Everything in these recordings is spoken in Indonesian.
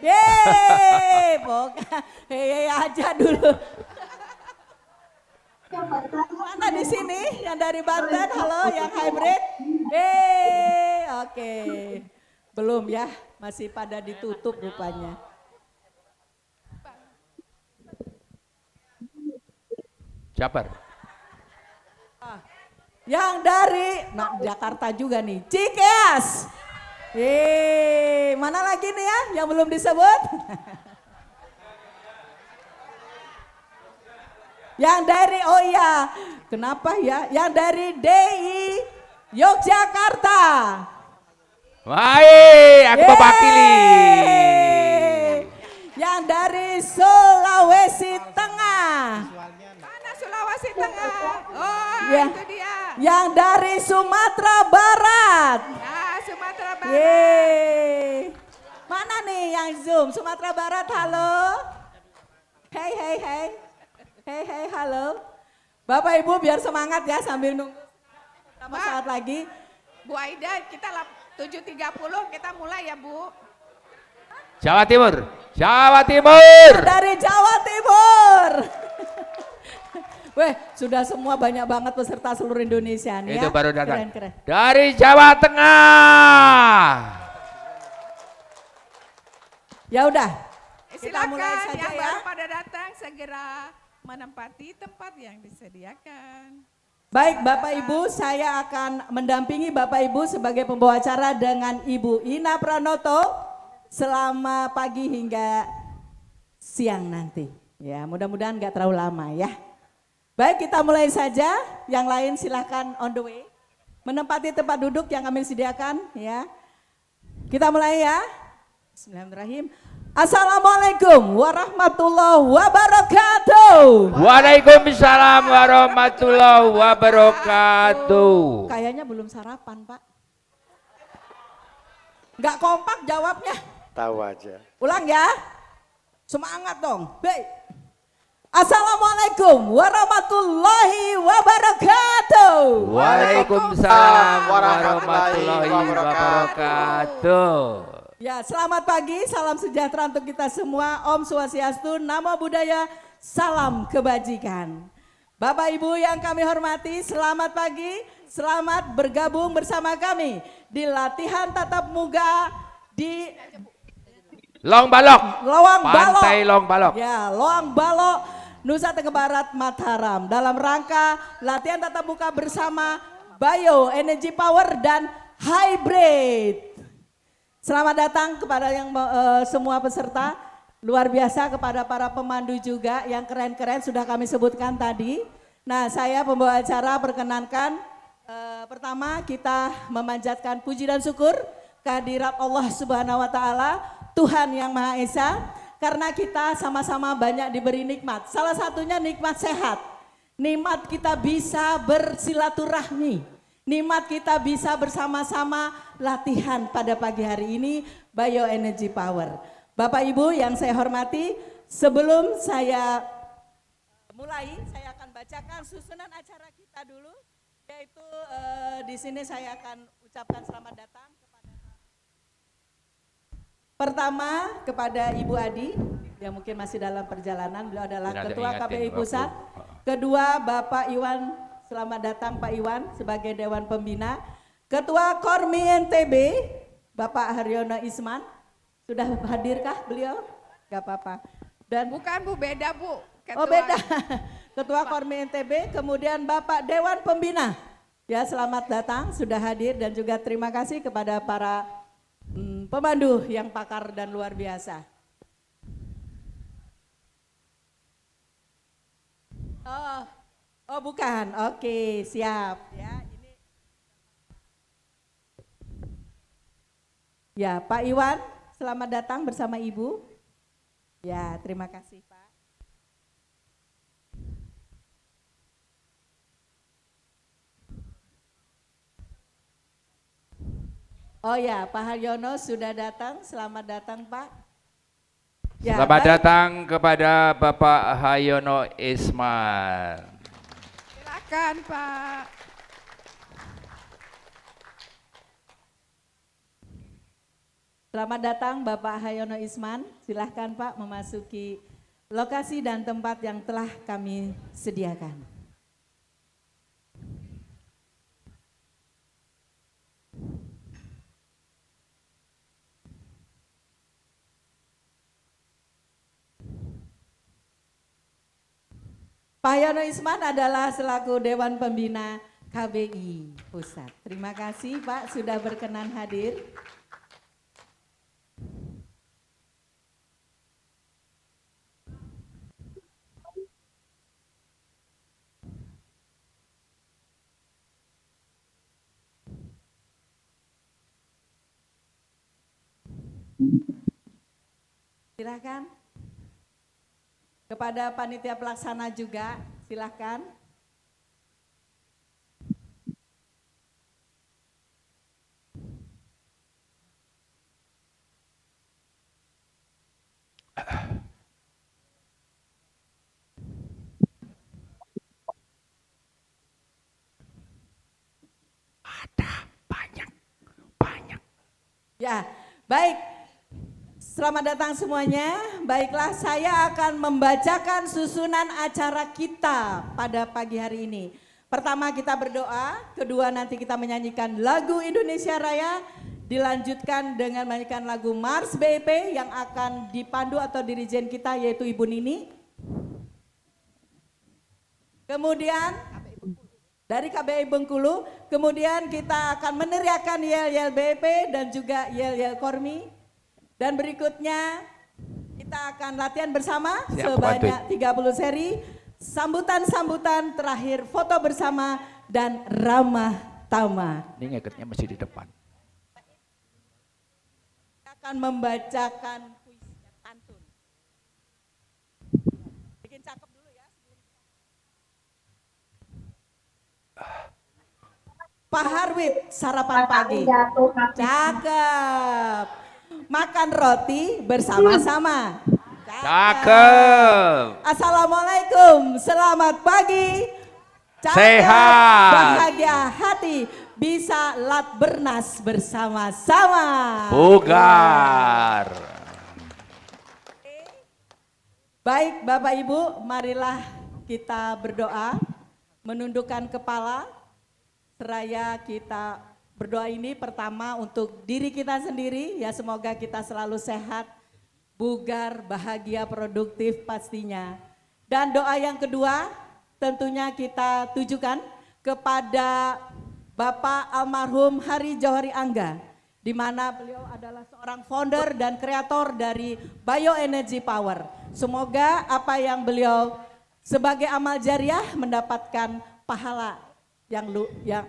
Yeay, bukan. Hei aja dulu. Mana di sini yang dari Banten? Halo, yang hybrid? Oke. Belum ya, masih pada ditutup rupanya. Jabar. Yang dari Jakarta juga nih, Cikeas. Mana lagi nih ya yang belum disebut? Yang dari, oh iya, kenapa ya? Yang dari DI Yogyakarta. Baik, aku mewakili. Yang dari Sulawesi Tengah. Mana Sulawesi Tengah? Oh, Ya. itu dia. Yang dari Sumatera Barat. Nah, Sumatera Barat. Yeay. Mana nih yang Zoom? Sumatera Barat, halo. Hey, hey, hey. Hey, hey, halo. Bapak Ibu biar semangat ya sambil nunggu beberapa saat lagi. Bu Aida, kita 7.30 kita mulai ya Bu. Jawa Timur. Jawa Timur. Dari Jawa Timur. Weh, sudah semua banyak banget peserta seluruh Indonesia nih Itu ya. baru datang. Keren, keren. Dari Jawa Tengah. Ya udah. Kita Silakan mulai saja yang ya. baru pada datang segera menempati tempat yang disediakan. Baik Bapak Ibu, saya akan mendampingi Bapak Ibu sebagai pembawa acara dengan Ibu Ina Pranoto selama pagi hingga siang nanti. Ya, mudah-mudahan nggak terlalu lama ya. Baik, kita mulai saja. Yang lain silahkan on the way. Menempati tempat duduk yang kami sediakan ya. Kita mulai ya. Bismillahirrahmanirrahim. Assalamualaikum warahmatullahi wabarakatuh. Waalaikumsalam warahmatullahi wabarakatuh. Kayaknya belum sarapan Pak. Nggak kompak jawabnya. Tahu aja. Ulang ya. Semangat dong. Baik. Assalamualaikum warahmatullahi wabarakatuh. Waalaikumsalam warahmatullahi wabarakatuh. Ya, selamat pagi, salam sejahtera untuk kita semua. Om Swastiastu, Namo Buddhaya, salam kebajikan. Bapak Ibu yang kami hormati, selamat pagi, selamat bergabung bersama kami di latihan tatap muka di Long Balok. Loang Balok. Pantai Long Balok. Ya, Loang Balok, Nusa Tenggara Barat, Mataram. Dalam rangka latihan tatap muka bersama Bio Energy Power dan Hybrid. Selamat datang kepada yang semua peserta, luar biasa kepada para pemandu juga yang keren-keren sudah kami sebutkan tadi. Nah, saya pembawa acara perkenankan pertama kita memanjatkan puji dan syukur kehadirat Allah Subhanahu wa taala, Tuhan yang Maha Esa, karena kita sama-sama banyak diberi nikmat. Salah satunya nikmat sehat. Nikmat kita bisa bersilaturahmi. Nikmat kita bisa bersama-sama latihan pada pagi hari ini Bio Energy Power. Bapak Ibu yang saya hormati, sebelum saya mulai, saya akan bacakan susunan acara kita dulu. Yaitu di sini saya akan ucapkan selamat datang kepada pertama kepada Ibu Adi yang mungkin masih dalam perjalanan, beliau adalah Ketua KPI Pusat. Kedua Bapak Iwan, selamat datang Pak Iwan sebagai Dewan Pembina. Ketua Kormi NTB, Bapak Haryono Isman, sudah hadirkah beliau? Gak apa-apa. Dan Bukan Bu, beda Bu. Oh beda, Ketua Kormi NTB, kemudian Bapak Dewan Pembina. Ya selamat datang, sudah hadir dan juga terima kasih kepada para pemandu yang pakar dan luar biasa. Oh bukan, oke siap. Ya Pak Iwan, selamat datang bersama Ibu. Ya terima kasih Pak. Oh ya, Pak Haryono sudah datang. Selamat datang, Pak. Ya, Selamat datang kepada Bapak Haryono Isman. Silakan Pak. Selamat datang Bapak Hayono Isman. Silahkan Pak memasuki lokasi dan tempat yang telah kami sediakan. Pak Hayono Isman adalah selaku Dewan Pembina KBI Pusat. Terima kasih Pak sudah berkenan hadir. Silakan. Kepada panitia pelaksana juga, silakan. Banyak. Ya, baik. Selamat datang semuanya. Baiklah, saya akan membacakan susunan acara kita pada pagi hari ini. Pertama kita berdoa, kedua nanti kita menyanyikan lagu Indonesia Raya, dilanjutkan dengan menyanyikan lagu Mars BIP yang akan dipandu atau dirijen kita yaitu Ibu Nini. Kemudian dari KBI Bengkulu, kemudian kita akan meneriakan yel-yel BIP dan juga yel-yel Kormi. Dan berikutnya kita akan latihan bersama sebanyak 30 seri, sambutan-sambutan terakhir, foto bersama dan ramah tamah. Ini ngikutnya masih di depan. Akan membacakan puisinya pantun. Bikin cakep dulu ya. Pak Harwit sarapan pagi. Cakep. Makan roti bersama-sama. Cakep. Assalamualaikum, selamat pagi. Cakep, Sehat. bahagia hati, bisa lat bernas bersama-sama. Bugar. Baik Bapak Ibu, marilah kita berdoa, menundukkan kepala, seraya kita berdoa ini pertama untuk diri kita sendiri, ya semoga kita selalu sehat, bugar, bahagia, produktif pastinya. Dan doa yang kedua tentunya kita tujukan kepada Bapak almarhum Hari Johari Angga, di mana beliau adalah seorang founder dan kreator dari Bioenergy Power. Semoga apa yang beliau sebagai amal jariah mendapatkan pahala yang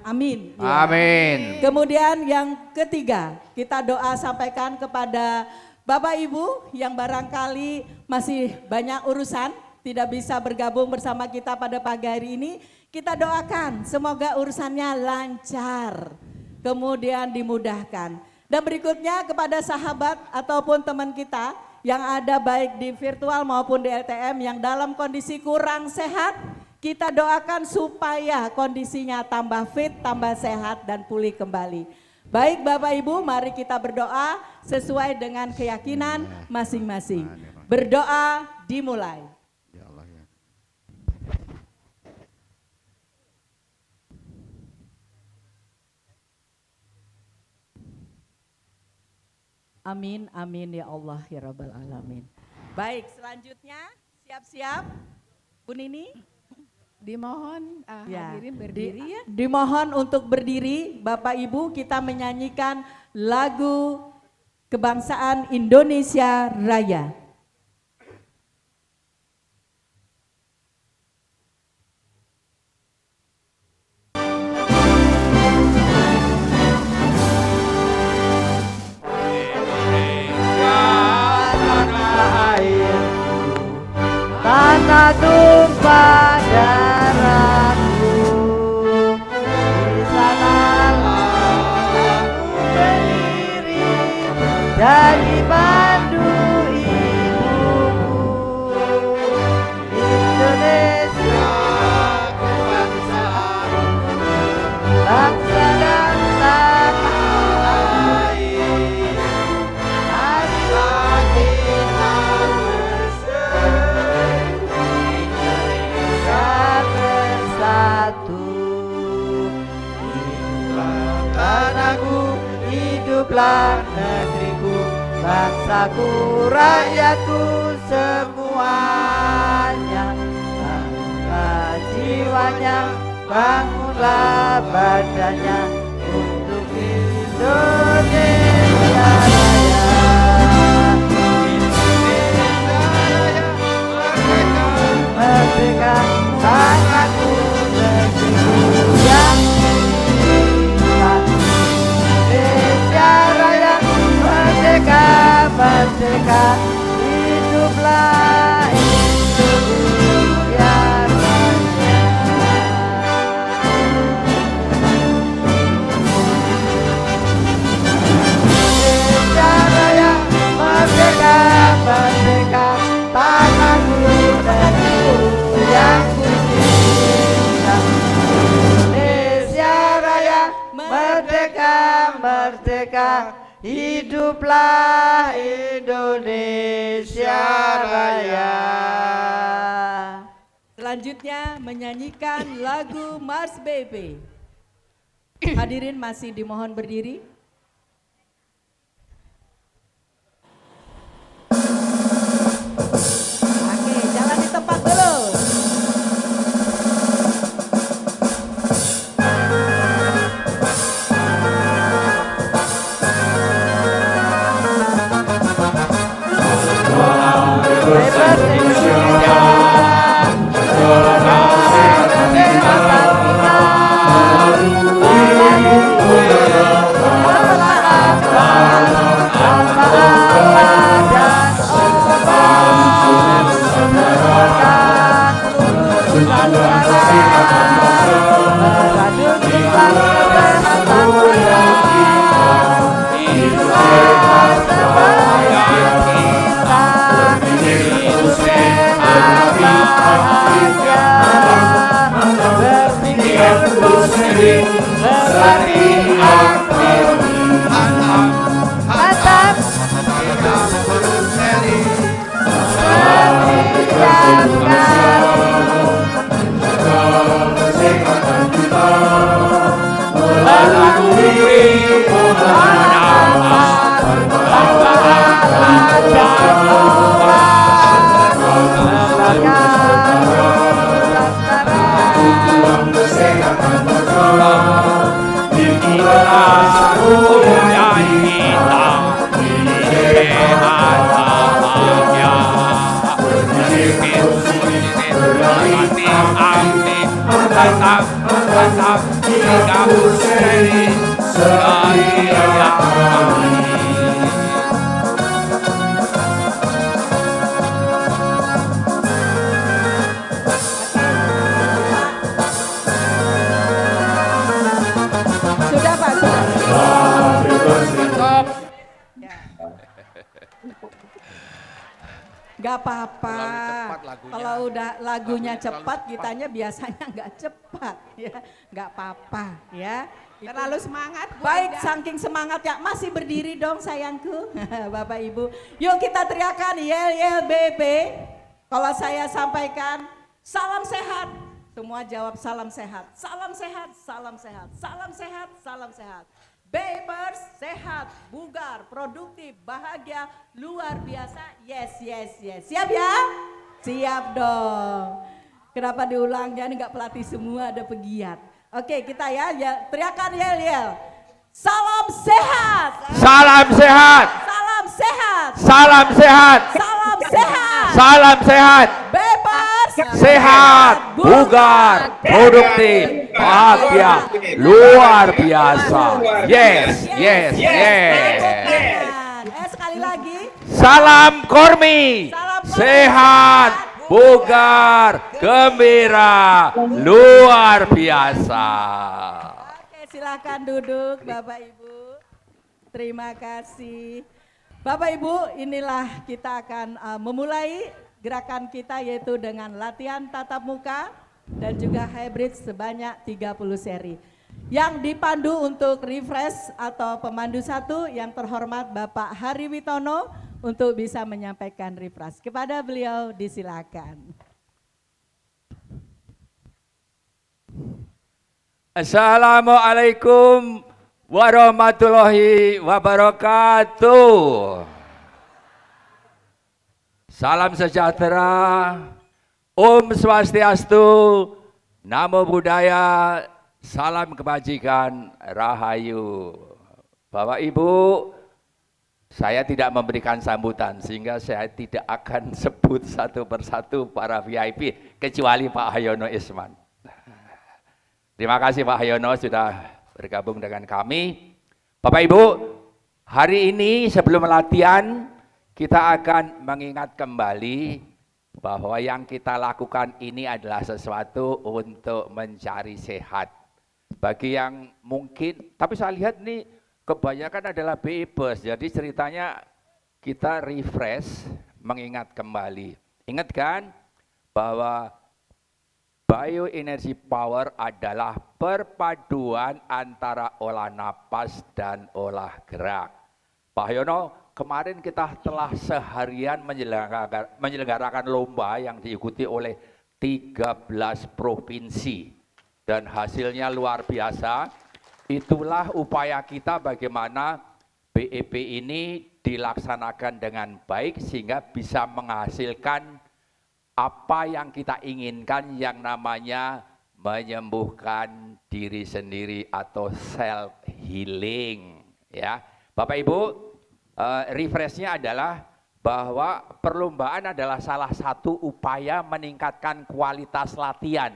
amin. Amin. Kemudian yang ketiga, kita doa sampaikan kepada Bapak Ibu yang barangkali masih banyak urusan, tidak bisa bergabung bersama kita pada pagi hari ini. Kita doakan semoga urusannya lancar, kemudian dimudahkan. Dan berikutnya kepada sahabat ataupun teman kita yang ada baik di virtual maupun di LTM yang dalam kondisi kurang sehat, kita doakan supaya kondisinya tambah fit, tambah sehat dan pulih kembali. Baik Bapak Ibu, mari kita berdoa sesuai dengan keyakinan masing-masing. Berdoa dimulai. Amin, amin ya Allah ya Rabbal Alamin. Baik, selanjutnya siap-siap Bu Nini. Dimohon hadirin berdiri ya. Dimohon untuk berdiri Bapak Ibu, kita menyanyikan lagu kebangsaan Indonesia Raya. Tanah tumpah darahku, di sanalah aku berdiri jadi pandu ibuku. Indonesia kebangsaan, bangsa dan tanah air. negeriku, bangsaku, rakyatku semuanya. Bangunlah jiwanya, bangunlah badannya untuk Indonesia Raya. Merdeka, tanahku, negeriku yang cinta. Indonesia Raya, merdeka, merdeka, hiduplah Indonesia Raya. Indonesia Raya, merdeka, merdeka, tanahku, negeriku yang kucinta. Indonesia Raya, merdeka, merdeka, hiduplah Indonesia Raya. Selanjutnya menyanyikan lagu Mars Baby. Hadirin masih dimohon berdiri. Oke, jalan di tempat dulu. Bebas Indonesia, kesehatan kita, Sudah Pak, sudah. Gak apa-apa. Kalau udah lagunya cepat, kitanya biasanya nggak cepat, ya. Gak apa-apa, ya. Terlalu semangat. Bu Baik, Ida. saking semangat ya, masih berdiri dong sayangku, Bapak Ibu. Yuk kita teriakan yel yel BB. Kalau saya sampaikan salam sehat, semua jawab salam sehat, salam sehat, salam sehat, salam sehat, salam sehat. Babers sehat, bugar, produktif, bahagia, luar biasa. Yes, yes, yes. Siap ya? Siap dong. Kenapa diulangnya? Ini nggak pelatih semua, ada pegiat. Oke, kita ya teriakan yel-yel. Salam sehat. Salam sehat. Salam sehat. Salam sehat. Salam sehat. Salam sehat. Bebas. Sehat, bugar, produktif, bahagia, luar biasa. Yes, yes, yes. Sekali lagi. Salam Kormi. Salam Kormi. Sehat, bugar, gembira, luar biasa. Oke, silakan duduk Bapak Ibu. Terima kasih. Bapak Ibu, inilah kita akan memulai gerakan kita yaitu dengan latihan tatap muka dan juga hybrid sebanyak 30 seri. Yang dipandu untuk refresh atau pemandu satu yang terhormat Bapak Hari Witono untuk bisa menyampaikan refresh. Kepada beliau disilakan. Assalamualaikum warahmatullahi wabarakatuh. Salam sejahtera, Om Swastiastu, Namo Buddhaya, salam kebajikan, Rahayu. Bapak Ibu, saya tidak memberikan sambutan sehingga saya tidak akan sebut satu persatu para VIP kecuali Pak Hayono Isman. Terima kasih Pak Hayono sudah bergabung dengan kami. Bapak Ibu, hari ini sebelum latihan kita akan mengingat kembali bahwa yang kita lakukan ini adalah sesuatu untuk mencari sehat. Bagi yang mungkin, tapi saya lihat nih kebanyakan adalah BI Bus, jadi ceritanya kita refresh, mengingat kembali. Ingat kan bahwa bioenergy power adalah perpaduan antara olah napas dan olah gerak. Pak Yono, kemarin kita telah seharian menyelenggarakan lomba yang diikuti oleh 13 provinsi dan hasilnya luar biasa. Itulah upaya kita bagaimana BEP ini dilaksanakan dengan baik sehingga bisa menghasilkan apa yang kita inginkan yang namanya menyembuhkan diri sendiri atau self healing. Ya, Bapak Ibu, refreshnya adalah bahwa perlombaan adalah salah satu upaya meningkatkan kualitas latihan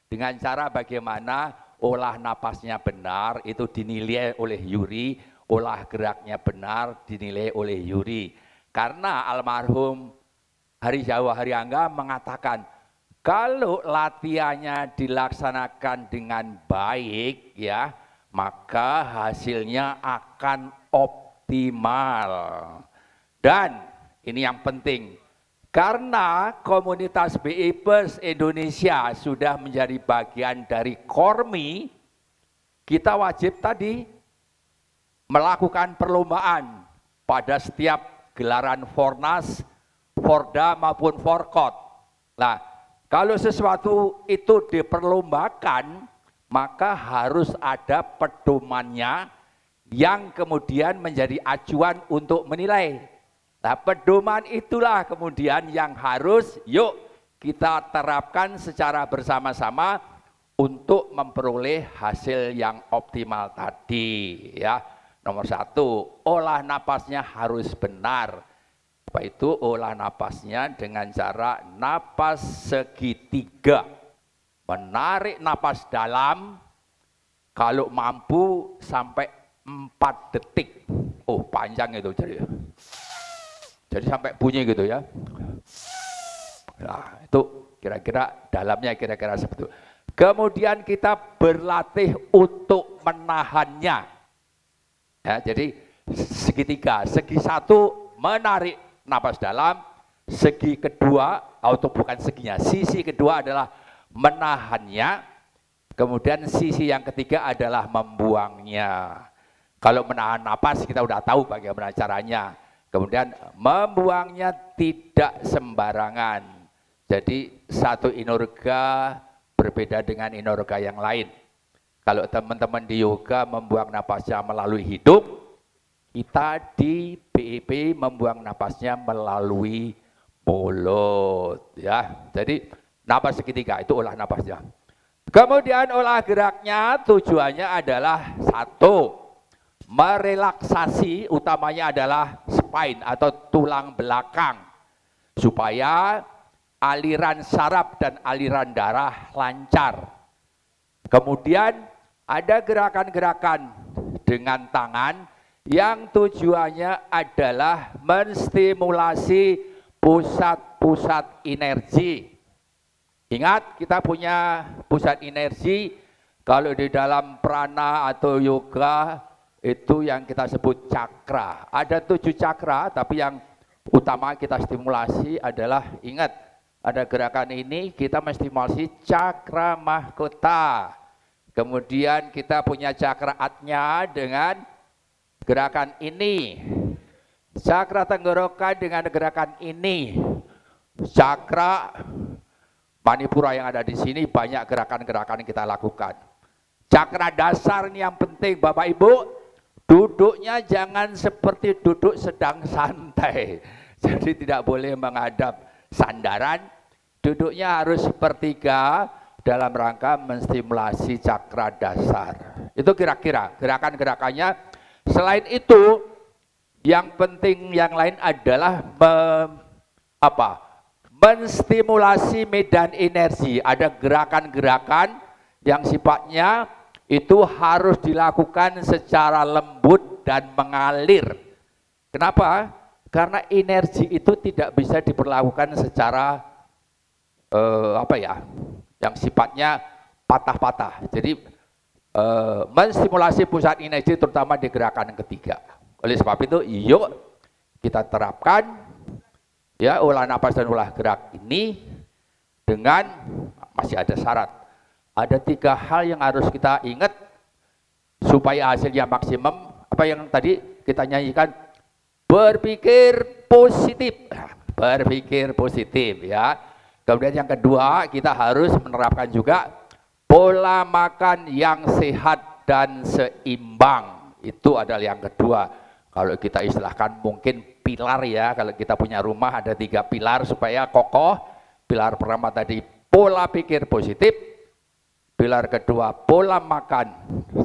dengan cara bagaimana olah napasnya benar, itu dinilai oleh juri, olah geraknya benar, dinilai oleh juri. Karena almarhum Hari Jawa Haryangga mengatakan, kalau latihannya dilaksanakan dengan baik, ya, maka hasilnya akan optimal. Dan ini yang penting, karena komunitas BI Bus Indonesia sudah menjadi bagian dari Kormi, kita wajib tadi melakukan perlombaan pada setiap gelaran Fornas, Forda maupun Forkot. Nah, kalau sesuatu itu diperlombakan, maka harus ada pedomannya yang kemudian menjadi acuan untuk menilai. Nah, pedoman itulah kemudian yang harus yuk kita terapkan secara bersama-sama untuk memperoleh hasil yang optimal tadi, ya. Nomor 1, olah napasnya harus benar. Apa itu olah napasnya? Dengan cara napas segitiga. Menarik napas dalam, kalau mampu sampai 4 detik. Oh, panjang itu jadi. Jadi sampai bunyi gitu ya. Nah, itu kira-kira dalamnya kira-kira seperti itu. Kemudian kita berlatih untuk menahannya. Ya, jadi segitiga, segi 1 menarik napas dalam, segi kedua, atau bukan seginya, sisi kedua adalah menahannya, kemudian sisi yang ketiga adalah membuangnya. Kalau menahan napas kita udah tahu bagaimana caranya. Kemudian membuangnya tidak sembarangan. Jadi satu inorga berbeda dengan inorga yang lain. Kalau teman-teman di yoga membuang napasnya melalui hidup, kita di BEP membuang napasnya melalui mulut. Ya, jadi napas segitiga itu olah napasnya. Kemudian olah geraknya tujuannya adalah 1, merelaksasi, utamanya adalah spine atau tulang belakang supaya aliran saraf dan aliran darah lancar. Kemudian ada gerakan-gerakan dengan tangan yang tujuannya adalah menstimulasi pusat-pusat energi. Ingat, kita punya pusat energi kalau di dalam prana atau yoga itu yang kita sebut cakra. Ada 7 cakra, tapi yang utama kita stimulasi adalah, ingat, ada gerakan ini kita menstimulasi cakra mahkota. Kemudian kita punya cakra atnya dengan gerakan ini. Cakra tenggorokan dengan gerakan ini. Cakra manipura yang ada di sini banyak gerakan-gerakan yang kita lakukan. Cakra dasar ini yang penting Bapak Ibu. Duduknya jangan seperti duduk sedang santai. Jadi tidak boleh menghadap sandaran. Duduknya harus sepertiga dalam rangka menstimulasi cakra dasar. Itu kira-kira gerakan-gerakannya. Selain itu, yang penting yang lain adalah menstimulasi medan energi. Ada gerakan-gerakan yang sifatnya itu harus dilakukan secara lembut dan mengalir. Kenapa? Karena energi itu tidak bisa diperlakukan secara yang sifatnya patah-patah. Jadi menstimulasi pusat energi terutama di gerakan ketiga. Oleh sebab itu, yuk kita terapkan ya olah napas dan olah gerak ini dengan masih ada syarat. Ada 3 hal yang harus kita ingat supaya hasilnya maksimum. Apa yang tadi kita nyanyikan? Berpikir positif. Berpikir positif ya. Kemudian yang kedua, kita harus menerapkan juga pola makan yang sehat dan seimbang. Itu adalah yang kedua. Kalau kita istilahkan mungkin pilar ya. Kalau kita punya rumah ada 3 pilar supaya kokoh. Pilar pertama tadi pola pikir positif. Pilar kedua, pola makan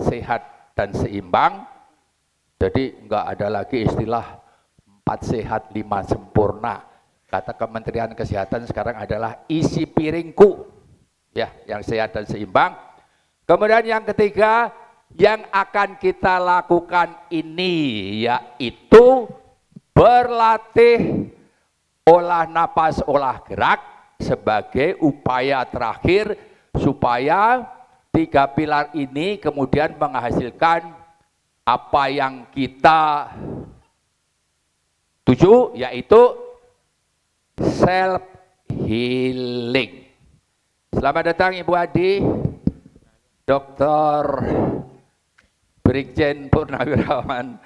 sehat dan seimbang. Jadi enggak ada lagi istilah 4 sehat 5 sempurna. Kata Kementerian Kesehatan sekarang adalah isi piringku. Ya, yang sehat dan seimbang. Kemudian yang ketiga, yang akan kita lakukan ini yaitu berlatih olah napas, olah gerak sebagai upaya terakhir supaya 3 pilar ini kemudian menghasilkan apa yang kita tuju, yaitu self healing. Selamat datang Ibu Adi, Dr. Brigjen Purnawirawan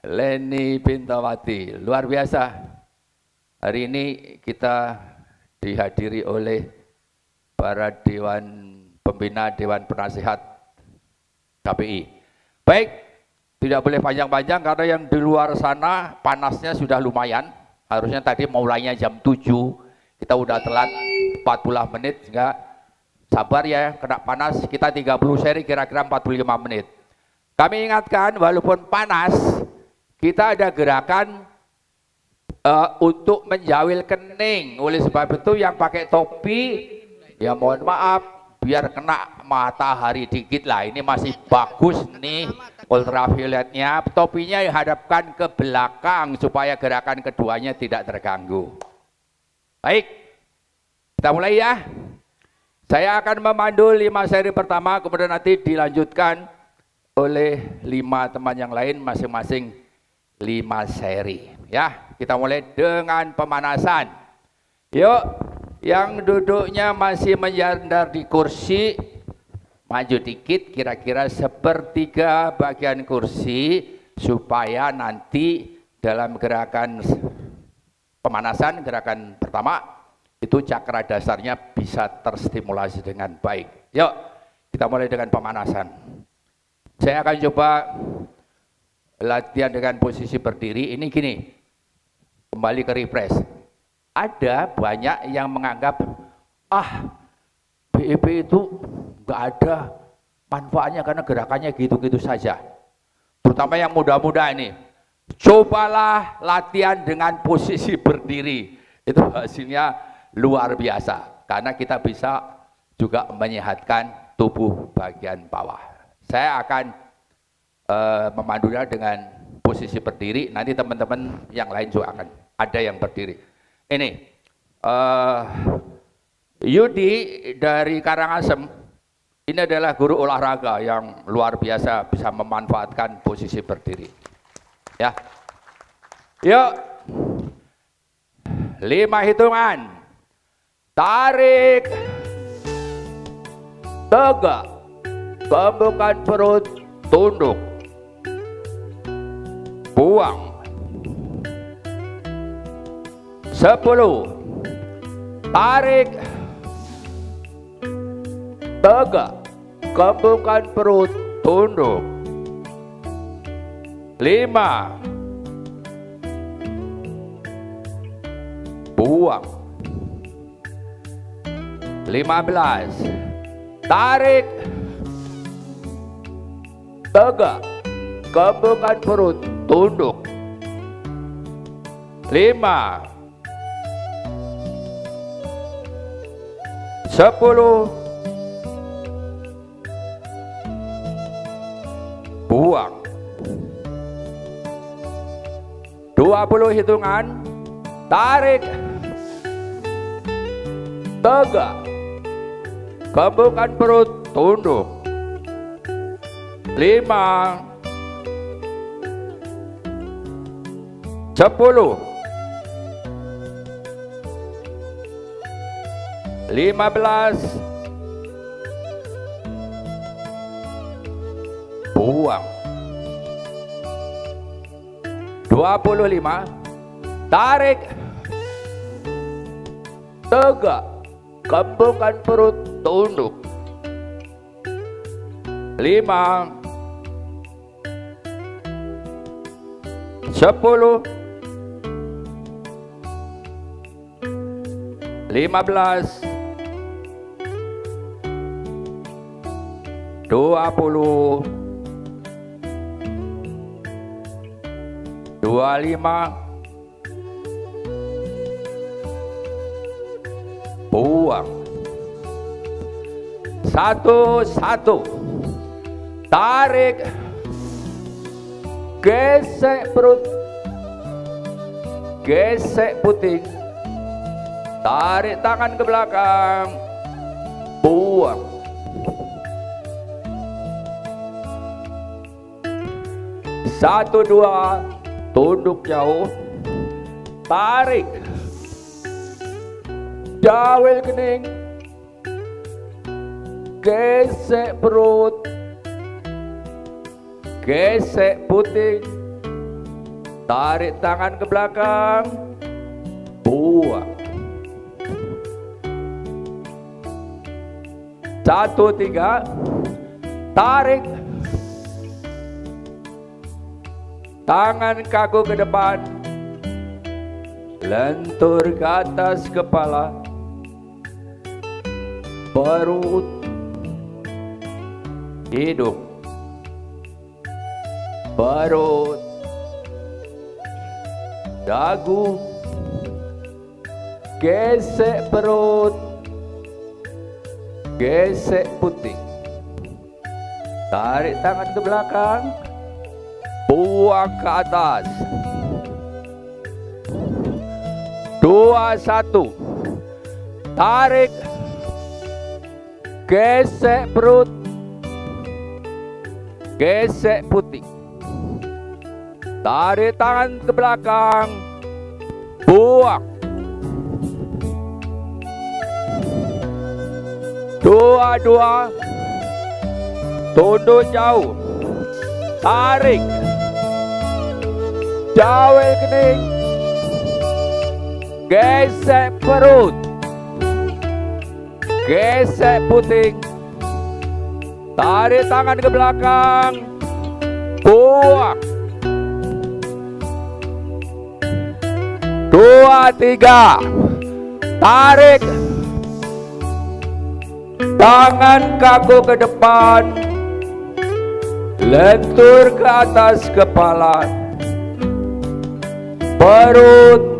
Leni Pintawati. Luar biasa. Hari ini kita dihadiri oleh para dewan pembina, dewan penasihat KPI. Baik, tidak boleh panjang-panjang karena yang di luar sana panasnya sudah lumayan. Harusnya tadi mulainya jam 7, kita udah telat 40 menit, sehingga sabar ya, kena panas. Kita 30 seri kira-kira 45 menit. Kami ingatkan walaupun panas, kita ada gerakan untuk menjawil kening. Oleh sebab itu yang pakai topi, ya mohon maaf, biar kena matahari dikit lah. Ini masih bagus nih ultravioletnya. Topinya dihadapkan ke belakang supaya gerakan keduanya tidak terganggu. Baik, kita mulai ya. Saya akan memandu 5 seri pertama, kemudian nanti dilanjutkan oleh 5 teman yang lain, masing-masing 5 seri. Ya, kita mulai dengan pemanasan. Yuk. Yang duduknya masih menyandar di kursi, maju dikit, kira-kira sepertiga bagian kursi, supaya nanti dalam gerakan pemanasan, gerakan pertama, itu cakra dasarnya bisa terstimulasi dengan baik. Yuk, kita mulai dengan pemanasan. Saya akan coba latihan dengan posisi berdiri. Ini gini, kembali ke refresh. Ada banyak yang menganggap BEP itu nggak ada manfaatnya karena gerakannya gitu-gitu saja. Terutama yang muda-muda ini. Cobalah latihan dengan posisi berdiri. Itu hasilnya luar biasa. Karena kita bisa juga menyehatkan tubuh bagian bawah. Saya akan memandunya dengan posisi berdiri. Nanti teman-teman yang lain juga akan ada yang berdiri. Ini Yudi dari Karangasem, ini adalah guru olahraga yang luar biasa, bisa memanfaatkan posisi berdiri. Ya, yuk, 5 hitungan, tarik, tegak, gembungkan perut, tunduk, buang. 10, tarik, tegak, gembungkan perut, tunduk. 5. Buang. 15. Tarik. Tegak. Kembangkan perut. Tunduk. 5. 10. Buang. 20 hitungan. Tarik. Tegak. Kembangkan perut. Tunduk. 5. 10. 15. Buang. 25. Tarik. Tegak. Kembangkan perut. Tunduk. 5. 10. 15. 20. 25. Buang. 1. Tarik. Gesek perut. Gesek puting. Tarik tangan ke belakang. Buang. 1, 2. Tunduk jauh. Tarik. Jawel kening. Gesek perut. Gesek puting. Tarik tangan ke belakang. Buang. 1, 3. Tarik. Tangan kaku ke depan. Lentur ke atas kepala. Perut. Hidung. Perut. Dagu. Gesek perut. Gesek puting. Tarik tangan ke belakang. Buang ke atas. 2, 1. Tarik. Gesek perut. Gesek puting. Tarik tangan ke belakang. Buang. 2, 2. Tunduk jauh. Tarik. Jawel kening. Gesek perut. Gesek puting. Tarik tangan ke belakang. Buang. 2, 3. Tarik. Tangan kaku ke depan. Lentur ke atas kepala. Perut.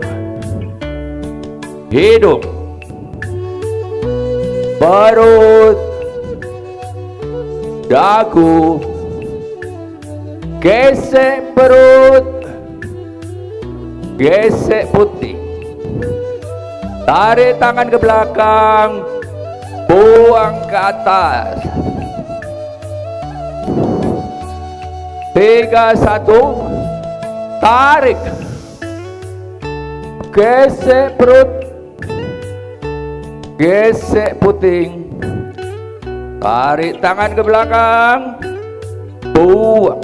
Hidung. Perut. Dagu. Gesek perut. Gesek puting. Tarik tangan ke belakang. Buang ke atas. 3, 1. Tarik. Gesek perut. Gesek puting. Tarik tangan ke belakang. Buang.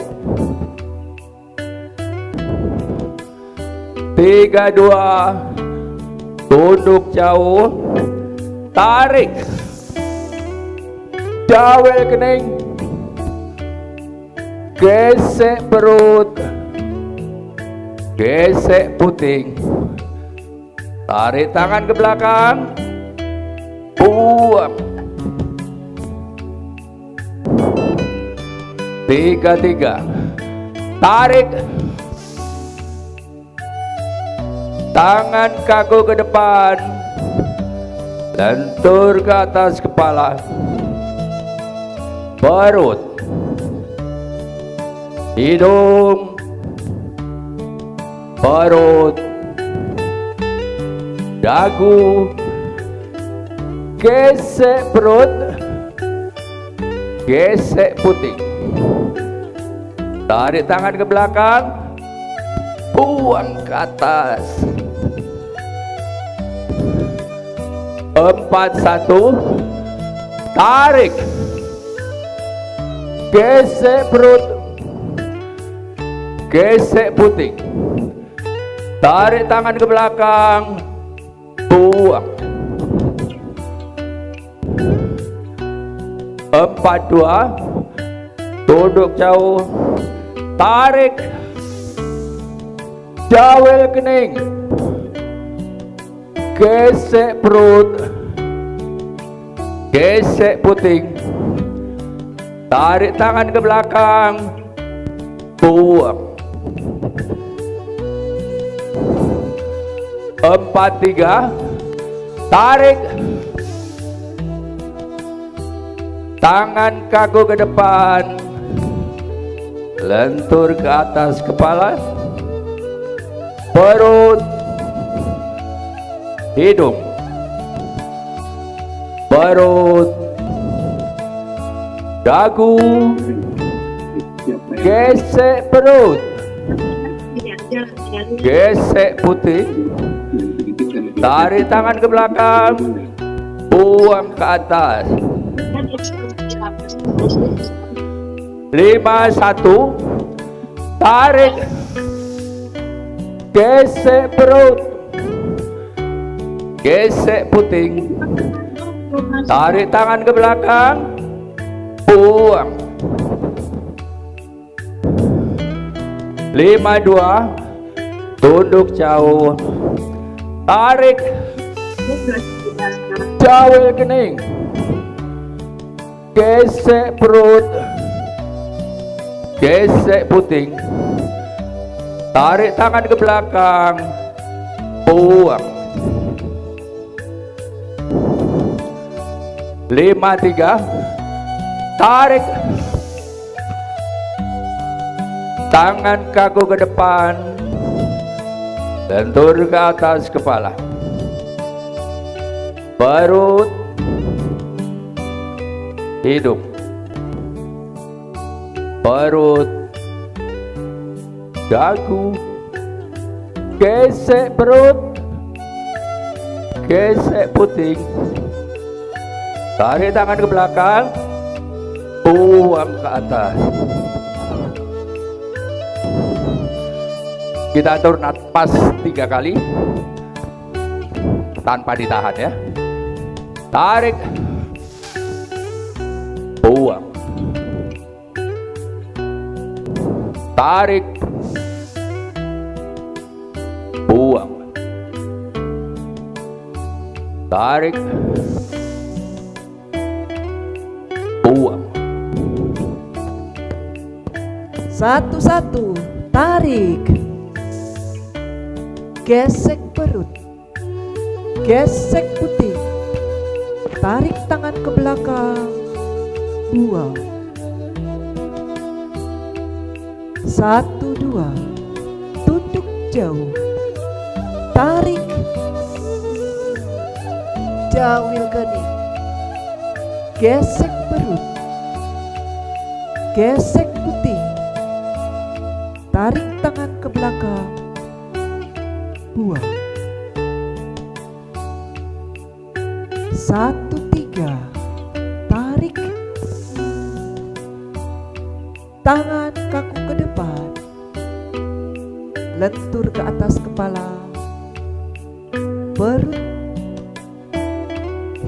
3, 2. Tunduk jauh. Tarik. Jawel kening. Gesek perut. gesek puting, tarik tangan ke belakang, buang. 3, tarik, tangan kaku ke depan, lentur ke atas kepala, perut, hidung, perut, dagu, gesek perut, gesek puting, tarik tangan ke belakang, buang ke atas. 4, 1, tarik, gesek perut, gesek puting, tarik tangan ke belakang, buang. 4, 2, duduk jauh, tarik, jawil kening, gesek perut, gesek puting, tarik tangan ke belakang, buang. 4, 3, tarik, tangan kaku ke depan, lentur ke atas kepala, perut, hidung, perut, dagu, gesek perut, gesek puting, tarik tangan ke belakang, buang ke atas. 5, 1, tarik, gesek perut, gesek puting, tarik tangan ke belakang, buang. 5, 2, tunduk jauh, tarik, jawil kening, gesek perut, gesek puting, tarik tangan ke belakang, buang. 5, 3, tarik, tangan kaku ke depan, lentur ke atas kepala, perut, hidung, perut, dagu, gesek perut, gesek puting, tarik tangan ke belakang, buang ke atas. Kita atur nafas 3 kali tanpa ditahan ya. Tarik, buang, tarik, buang, tarik, buang. 1, tarik, gesek perut, gesek puting, tarik tangan ke belakang, buang. 1, 2, tunduk jauh, tarik, jawil kening, gesek perut, gesek puting, tarik tangan ke belakang, buang. 1, 3, tarik, tangan kaku ke depan, lentur ke atas kepala, perut,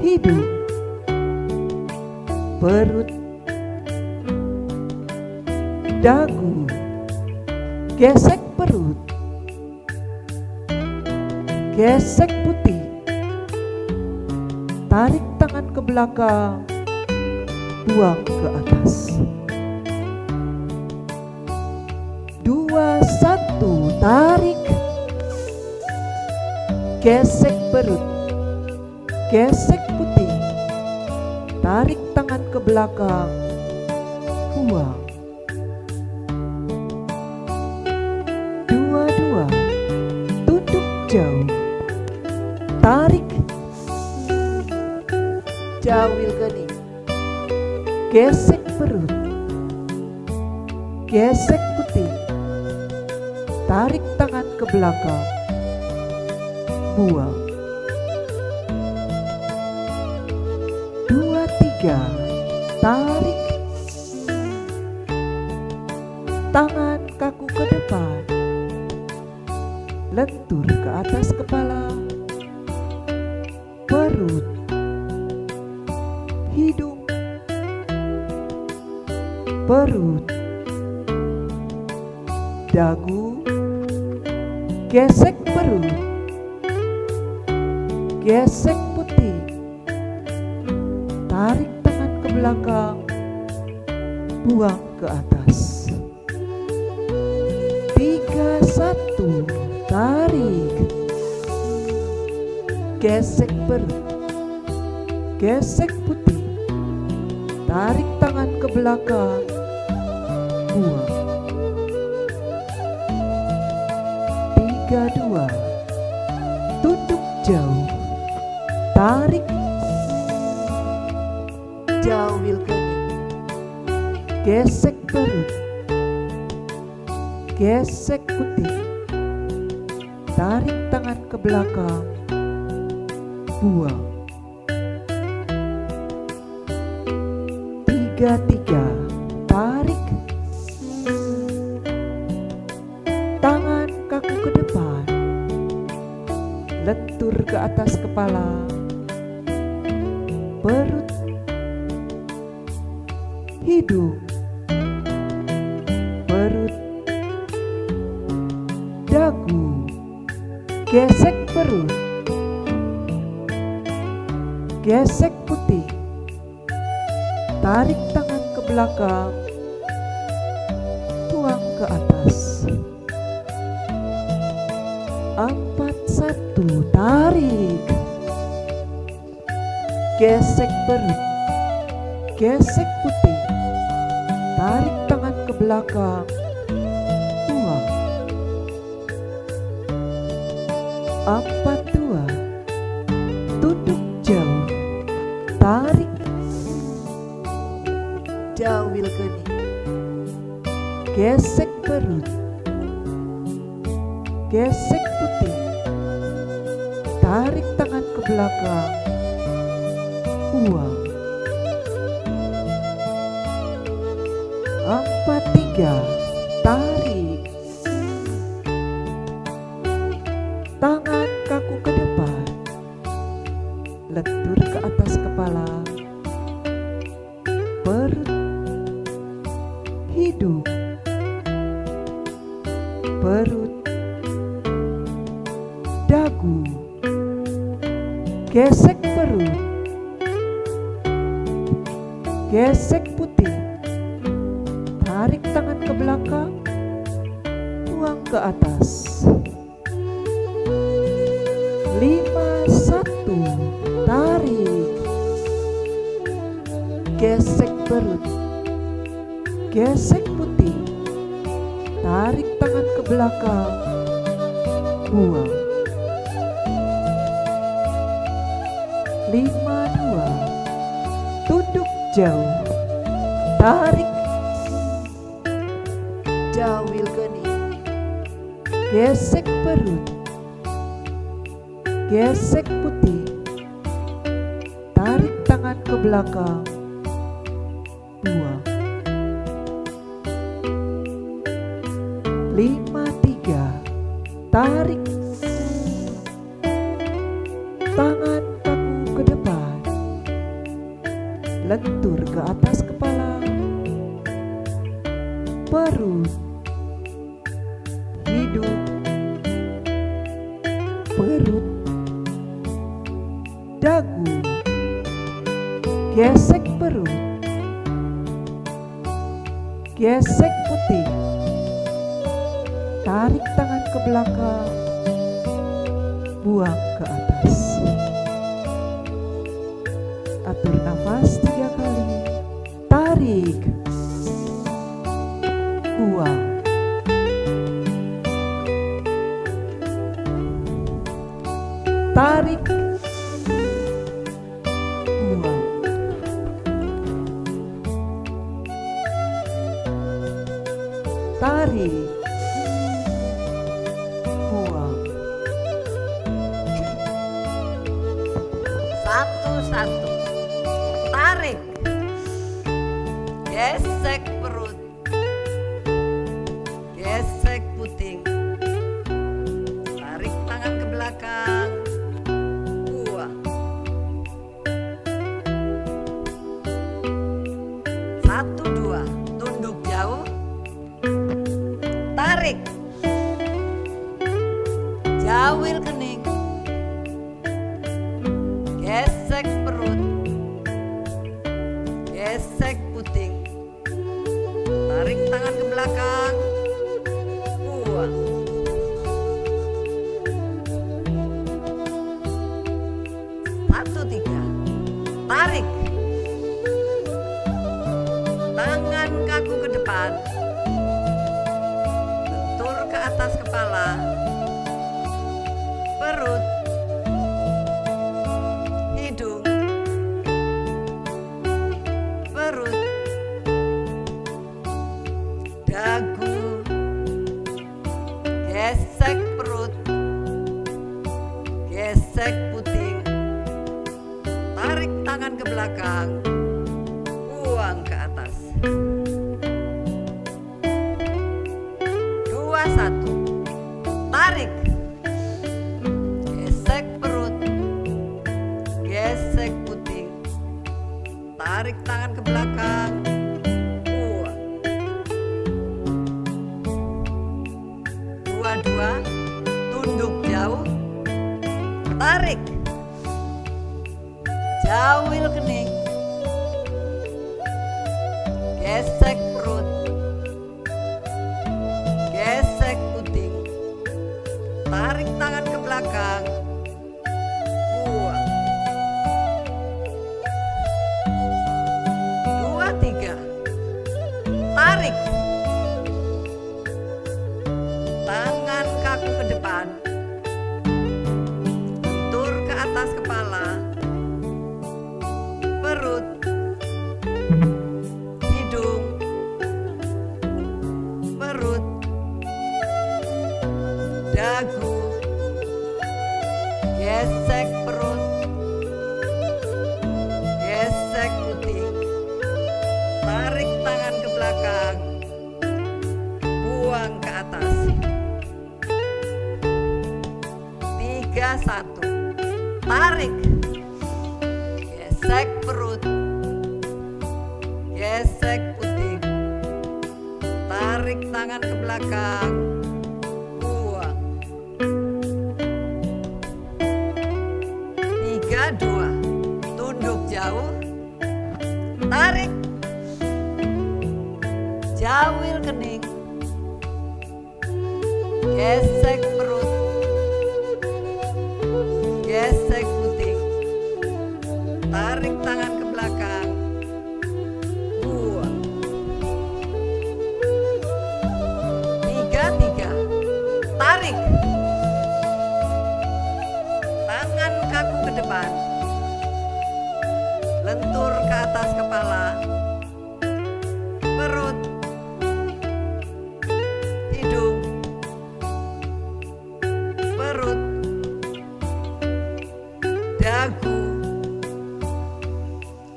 hidung, perut, dagu, gesek perut, gesek putih, tarik tangan ke belakang, buang ke atas. 2, 1, tarik, gesek perut, gesek putih, tarik tangan ke belakang, buang. 2, 2, tunduk jauh, tarik, jauhil kening, gesek perut, gesek putih, tarik tangan ke belakang, buang. 2, 3, tarik, tangan kaku ke depan, lentur ke atas kepala, perut, hidung, perut, dagu, gesek perut, gesek putih, tarik tangan ke belakang, buang ke atas. 3, 1, tarik, gesek perut, gesek putih, tarik tangan ke belakang, buang. 3, 2, tunduk jauh, tarik, jauhil kening, gesek perut, gesek putih, tarik tangan ke belakang, buang. 3, 3, tarik, tangan kaku ke depan, lentur ke atas kepala, perut, hidung, perut, dagu, gesek perut, gesek putih, tarik tangan ke belakang, buang ke atas. 4, 1, tarik, gesek perut, gesek putih, tarik tangan ke belakang, buang. 4, 2, tunduk jauh, tarik, jauhil kening, gesek perut, gesek putih, tarik tangan ke belakang, buang. 4, 3, tarik, tangan kaku ke depan, lentur ke atas kepala, perut, hidung, perut, dagu, gesek perut, gesek putih, tarik tangan ke belakang, buang ke atas. 5, 1, tarik, gesek perut, gesek putih, tarik tangan ke belakang, buang. 5, 2, tunduk jauh, tarik, jauhil kening, gesek perut, gesek putih, tarik tangan ke belakang, buang. 5, 3, tarik, tangan kaku ke depan, lentur ke atas kepala, perut, hidung, perut, dagu, gesek perut, gesek putih, tarik tangan ke belakang, buang ke atas. Atur nafas 3 kali, tarik, buang. Tarik, buang. Tarik, buang. Satu-satu. Tarik. Gesek perut. Gesek puting. Tarik tangan ke belakang. Buang. Satu, dua. Tunduk jauh. Tarik. Jawil kening. Gesek perut. Gesek puting. Tarik tangan ke belakang. Buang. Satu, tiga. Tarik. Tangan kaku ke depan. Bentur ke atas kepala. Perut. Hidung. Perut. Dagu. Gesek perut. Gesek puting. Tarik tangan ke belakang. Buang ke atas. 2-1. Tarik. Gesek perut. Gesek puting. Tarik tangan ke belakang. Buang. 2-2. Tunduk jauh. Tarik. Jawil kening. Gesek perut. Gesek puting. Tarik tangan ke belakang. Buang. 2-3. Tarik. Tangan kaku ke depan. Bentur ke atas kepala. Perut. Hidung. Perut. Dagu. Gesek perut. Gesek puting. Tarik tangan ke belakang. Buang ke atas. 3-1. Tarik. Gesek perut. Gesek puting. Tarik tangan ke belakang. Buang. 3-2. Tunduk jauh. Tarik. Jawil kening. Gesek perut. Gesek puting. Tarik tangan ke belakang. Buang. 3-3. Tarik. Tangan kaku ke depan. Lentur ke atas kepala. Perut. Hidung. Perut. Dagu.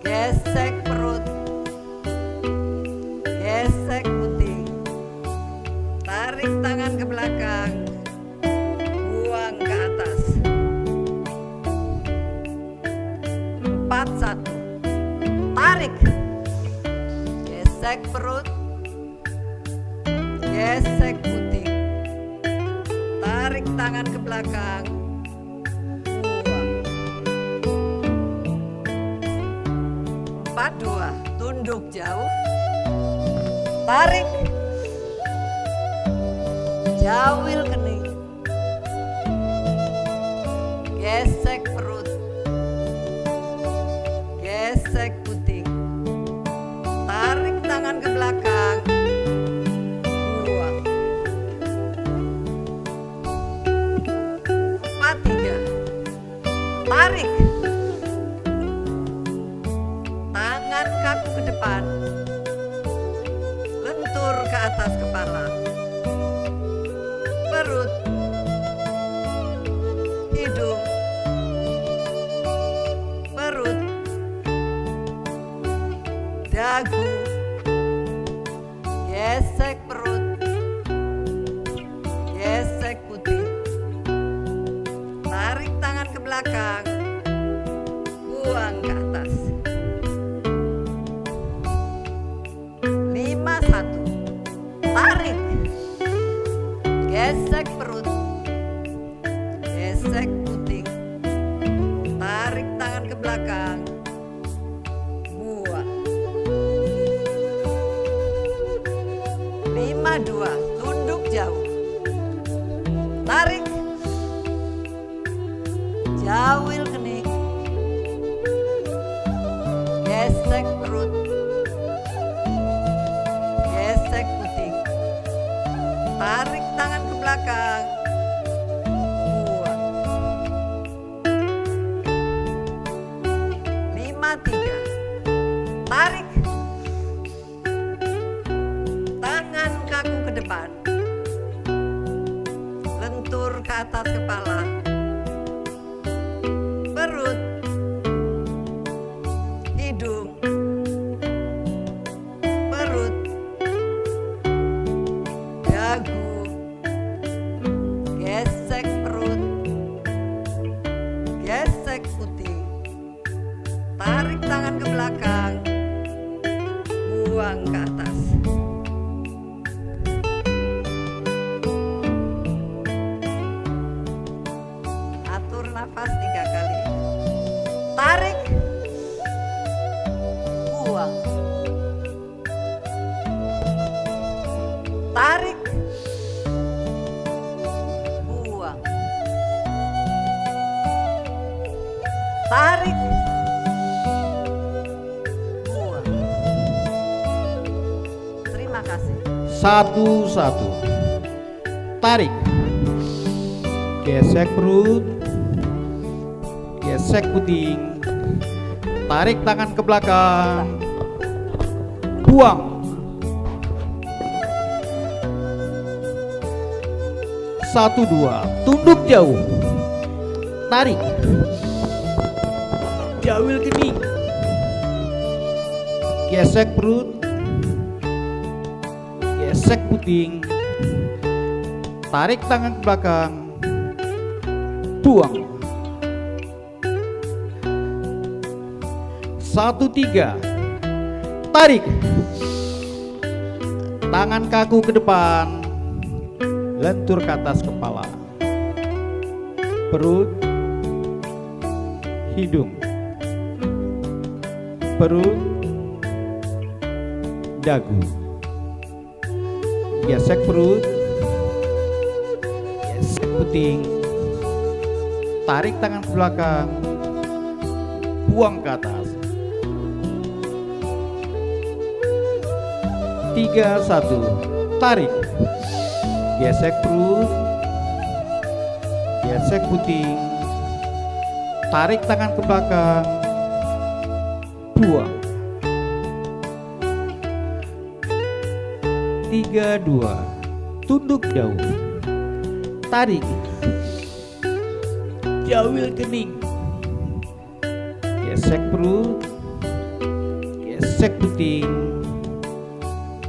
Gesek perut. Gesek puting. Tarik tangan ke belakang. Buang ke atas. 4-1. Tarik. Gesek perut. Gesek puting. Tarik tangan ke belakang. 4-2, tunduk jauh. Tarik. Jawil kening. Gesek perut. Gesek puting. Tarik tangan ke belakang. Buang. 4-3. Tarik. Tangan kaku ke depan. Lentur ke atas kepala. Perut. Hidung. Perut. Dagu. Gesek perut. Gesek putih. Tarik tangan ke belakang. Buang ke atas. 5-1. Tarik. Gesek perut. Gesek puting. Tarik tangan ke belakang. Buang. 5-2. Tunduk jauh. Tarik. Jawil kening. Gesek perut. Gesek puting. Tarik tangan ke belakang. Buang. 5-3. Tarik. Tangan kaku ke depan. Lentur ke atas kepala. Perut. Hidung. Perut. Dagu. Gesek perut. Gesek putih. Tarik tangan ke belakang. Buang ke atas. Atur nafas 3 kali. Tarik. Buang. Tarik. Buang. Tarik. Buang. Terima kasih. 1-1. Tarik. Gesek perut. Gesek puting. Tarik tangan ke belakang. Buang. 1-2. Tunduk jauh. Tarik. Jawil kening. Gesek perut. Gesek puting. Tarik tangan ke belakang. Buang. 1-3. Tarik. Tangan kaku ke depan. Lentur ke atas kepala. Perut. Hidung. Perut. Dagu. Gesek perut. Gesek puting. Tarik tangan ke belakang. Buang ke atas. 3-1. Tarik. Gesek perut. Gesek puting. Tarik tangan ke belakang. Buang. 3-2. Tunduk jauh. Tarik. Jawil kening. Gesek perut. Gesek puting.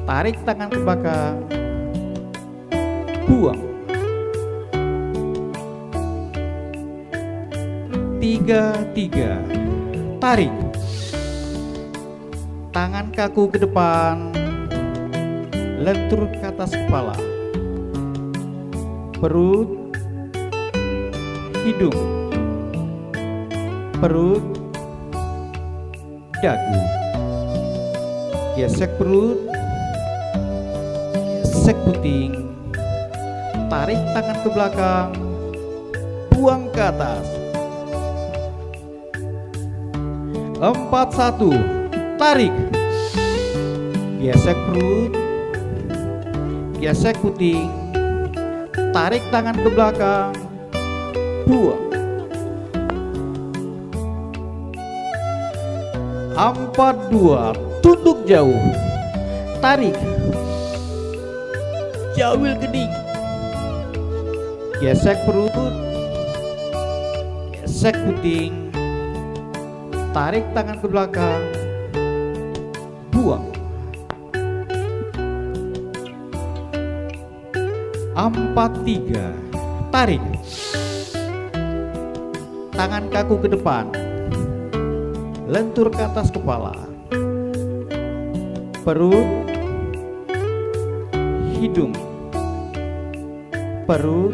Tarik tangan ke belakang. Buang. 3-3. Tarik. Tangan kaku ke depan. Lentur ke atas kepala. Perut. Hidung. Perut. Dagu. gesek perut, gesek puting, tarik tangan ke belakang, buang ke atas. 4-1, tarik, gesek perut, gesek puting, tarik tangan ke belakang, buang. 4-2, tunduk jauh, tarik, jauhil kening, gesek perut, gesek puting, tarik tangan ke belakang, buang. 4-3, tarik, tangan kaku ke depan, lentur ke atas kepala, perut, hidung, perut,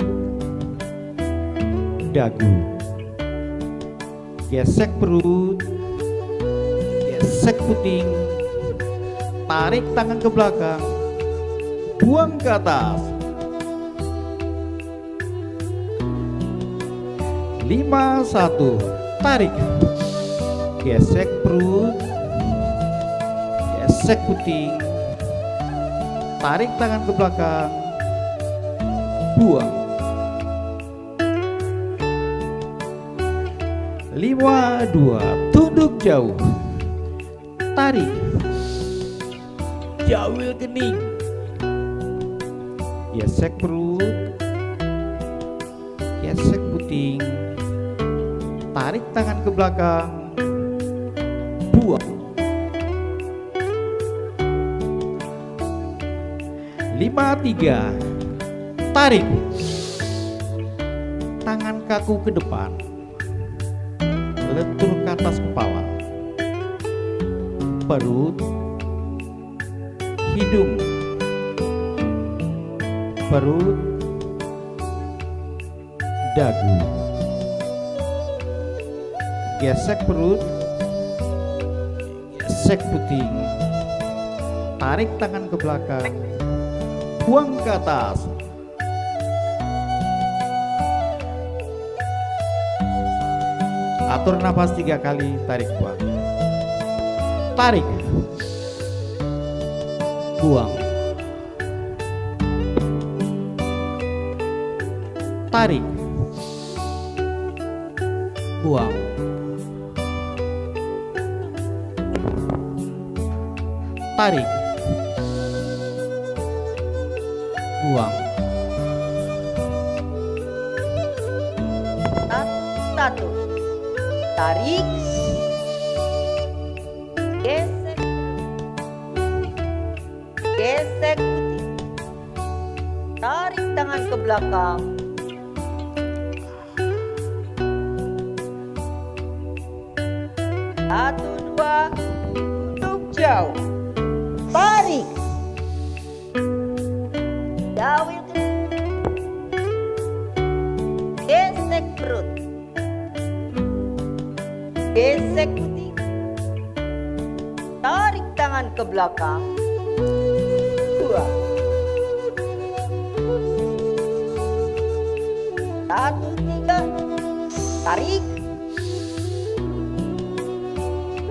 dagu, gesek perut, gesek puting, tarik tangan ke belakang, buang ke atas. 5-1, tarik, gesek perut, gesek puting, tarik tangan ke belakang, buang. 5-2, tunduk jauh, tarik, jauhil kening, gesek perut, gesek puting, tarik tangan ke belakang, buang. 5-3, tarik, tangan kaku ke depan, lentur ke atas kepala, perut, hidung, perut, dagu, gesek perut, gesek puting, tarik tangan ke belakang, buang ke atas. Atur nafas 3 kali, tarik buang. Tarik, buang, tarik, buang, tarik, buang. 1, tarik, gesek, gesek putih, tarik tangan ke belakang, 1-2, tunduk jauh, tarik, jauhil kening, gesek perut, gesek putih, tarik tangan ke belakang, 2, 1, 3, tarik,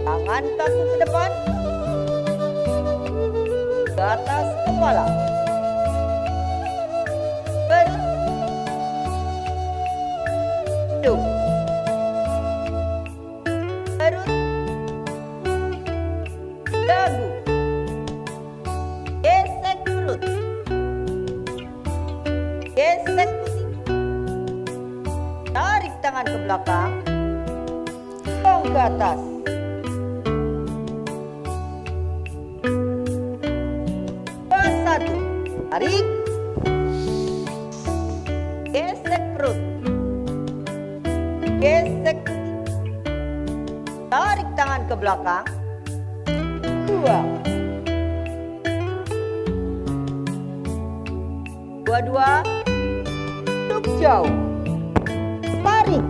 tangan kaku ke depan, ke atas kepala, perut, hidung, perut, dagu, gesek perut, gesek putih, tarik tangan ke belakang, buang ke atas. 1, tarik, gesek perut, gesek putih, tarik tangan ke belakang, 2, 2, tunduk jauh, tarik,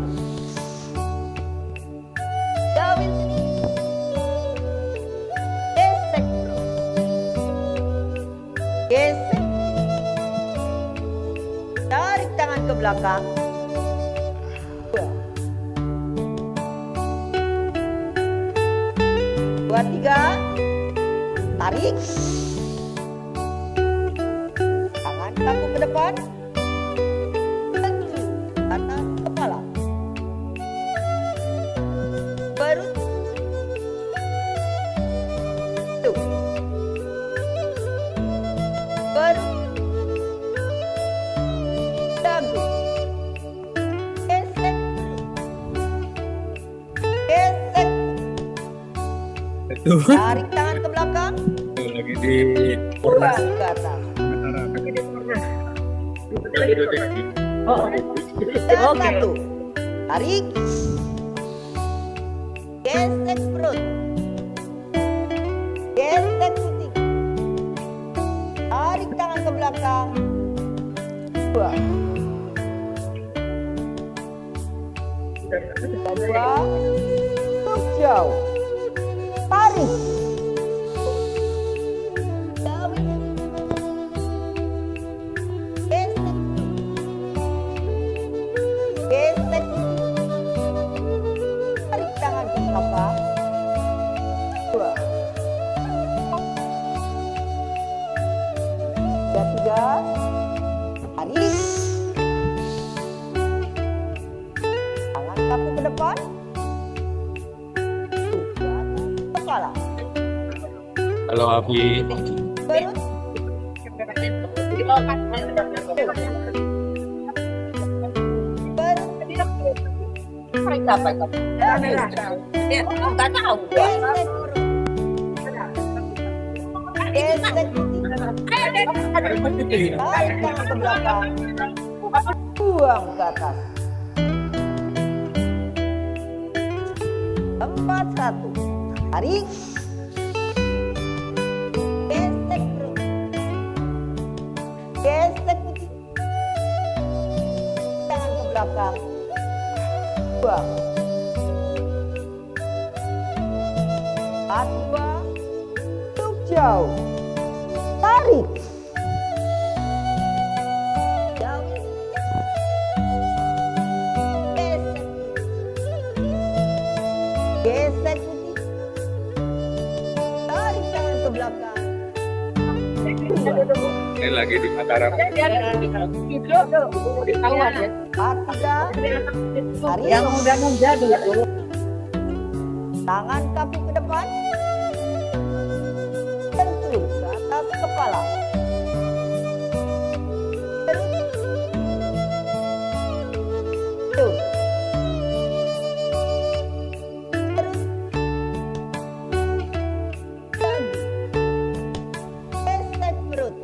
jauhil kening, gesek perut, belakang. 2, 3. Tarik. Tangan kaku ke depan. Atas kepala. Baru. Tuh. Baru. Dagu. Gesek. Gesek. Tarik tangan ke belakang. Lagi di Buang ke atas. Dan satu. Tarik. Gesek perut. Gesek putih. Tarik tangan ke belakang. Buang. Dua. Tuk jauh. Tarik. Jauh. Gesek. Gesek. Tarik tangan ke belakang. Dua. Dan 3. Tarik. Tangan kaku ke depan. Kepala. Halo Abi. Perut. Buang ke atas. 4, 1. Tarik. Gesek perut. Gesek putih. Tangan ke belakang. Buang. 2. Tuk jauh. Tarik. Jauh. Gesek. Gesek putih. Tarik tangan ke belakang. Ini lagi di Mataram. 4, 3. Tarik. Tangan kaku ke depan. Sentuh ke atas kepala. Tuh. Gesek perut.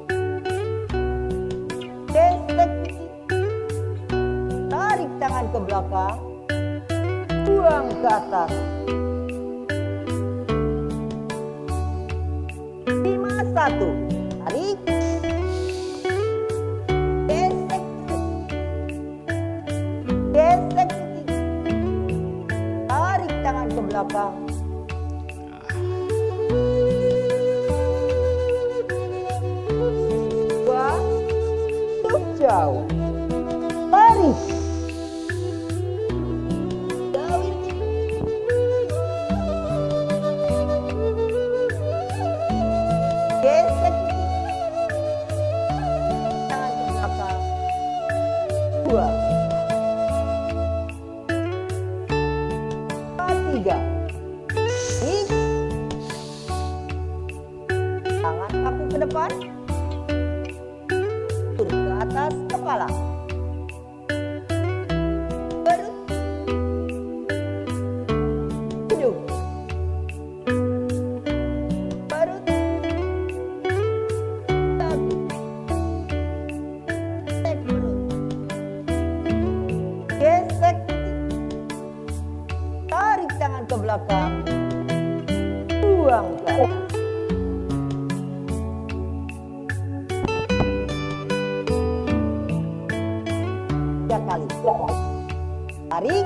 Gesek putih. Tarik tangan ke belakang. Buang ke atas. 5, 1. Tarik. Gesek. Gesek putih. Tarik tangan ke belakang. Dua. Tuk jauh. Tarik. Jauh. Gesek. Tangan ke belakang. 2. 3. Tarik. Tangan kaku ke depan. Turun ke atas kepala. Perut. Hidung. Perut. Dagu. Gesek perut. Gesek putih. Tarik tangan ke belakang. Buang ke atas. Tiga kali. Tarik. Tarik.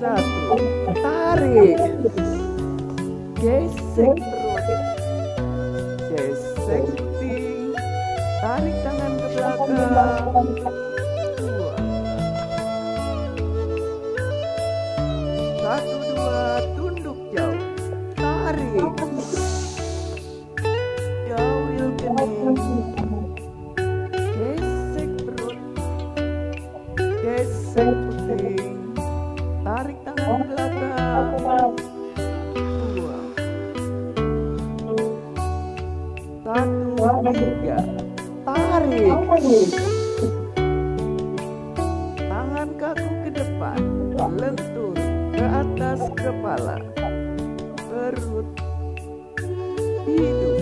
Satu, tarik. Gesek perut. Gesek puting. Tarik tangan ke belakang. Dua. Satu, dua, tunduk jauh. Tarik. Jauhil kening. Gesek perut. Gesek puting. Tarik tangan ke belakang. Dua. Satu, tiga. Tarik. Tangan kaku ke depan. Lentur ke atas kepala. Perut. Hidung.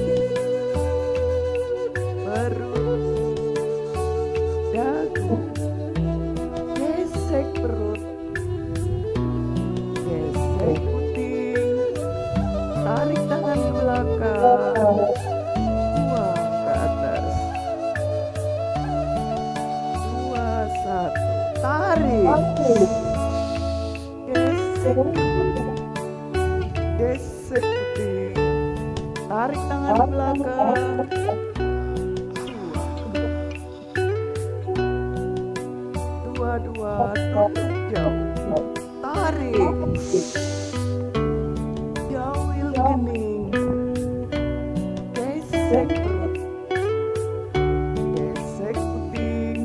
Perut. Dagu. Gesek perut. Gesek puting. Tarik tangan ke belakang. Buang ke atas. Dua, satu. Tarik. Gesek. Gesek puting. Tarik tangan ke belakang. Dua. Dua, tunduk jauh. Tarik. Jauhil kening. Gesek perut. Gesek puting.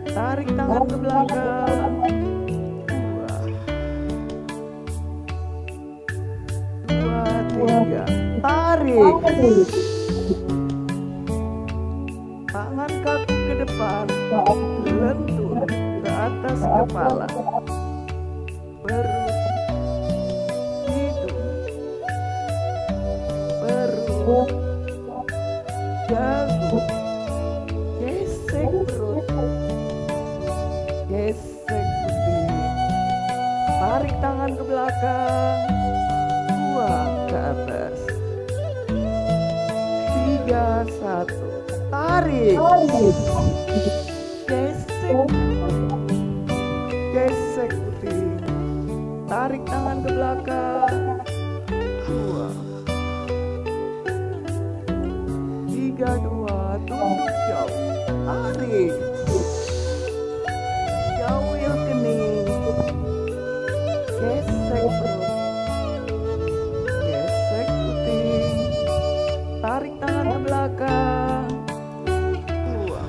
Tarik tangan ke belakang. Dua. Dua, tiga. Tarik. Tangan kaku ke depan. Lentur ke atas kepala. Perut. Hidung. Perut. Dagu. Gesek perut. Gesek puting. Tarik tangan ke belakang. Buang ke atas. Tiga, satu. Tarik. Gesek. Gesek puting. Tarik tangan ke belakang. Dua. Tiga, dua. Tunduk jauh. Tarik. Jauhil kening. Gesek perut. Gesek puting. Tarik tangan ke belakang. Dua.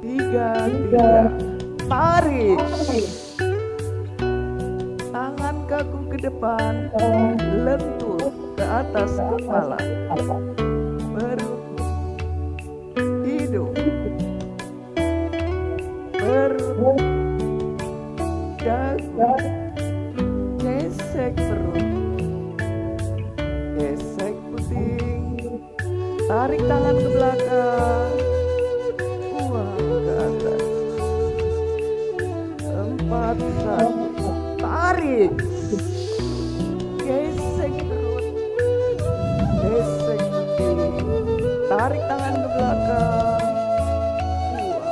Tiga. Tarik. Tangan kaku ke depan. Lentur ke atas kepala. Perut. Hidung. Perut. Dagu. Gesek perut. Gesek puting. Tarik tangan ke belakang. Buang ke atas. Empat, satu. Tarik. Gesek perut. Gesek puting. Tarik tangan ke belakang. Dua.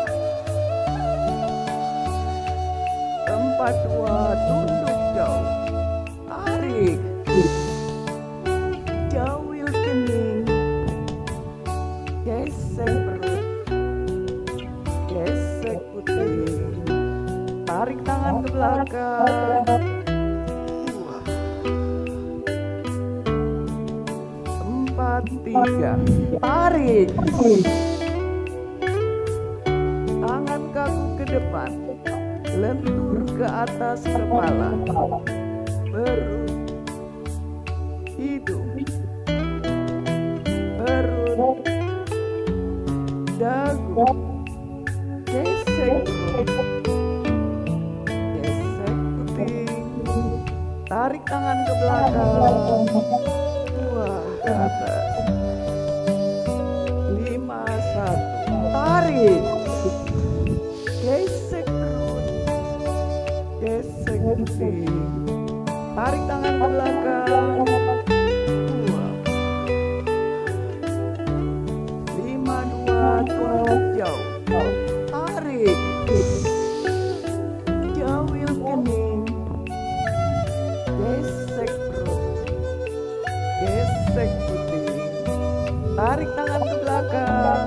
Empat, dua. Tunduk jauh. Tarik. Jauhil kening. Gesek perut. Gesek puting. Tarik tangan ke belakang. Dua. Empat, tiga. Tarik. Tangan kaku ke depan. Lentur ke atas kepala. Perut. Hidung. Perut. Dagu. Gesek perut. Gesek puting. Tarik tangan ke belakang. Dua, ke atas. Lima, satu. Tarik. Gesek perut. Gesek puting. Tarik tangan ke belakang. Dua. gesek puting. Tarik tangan ke belakang.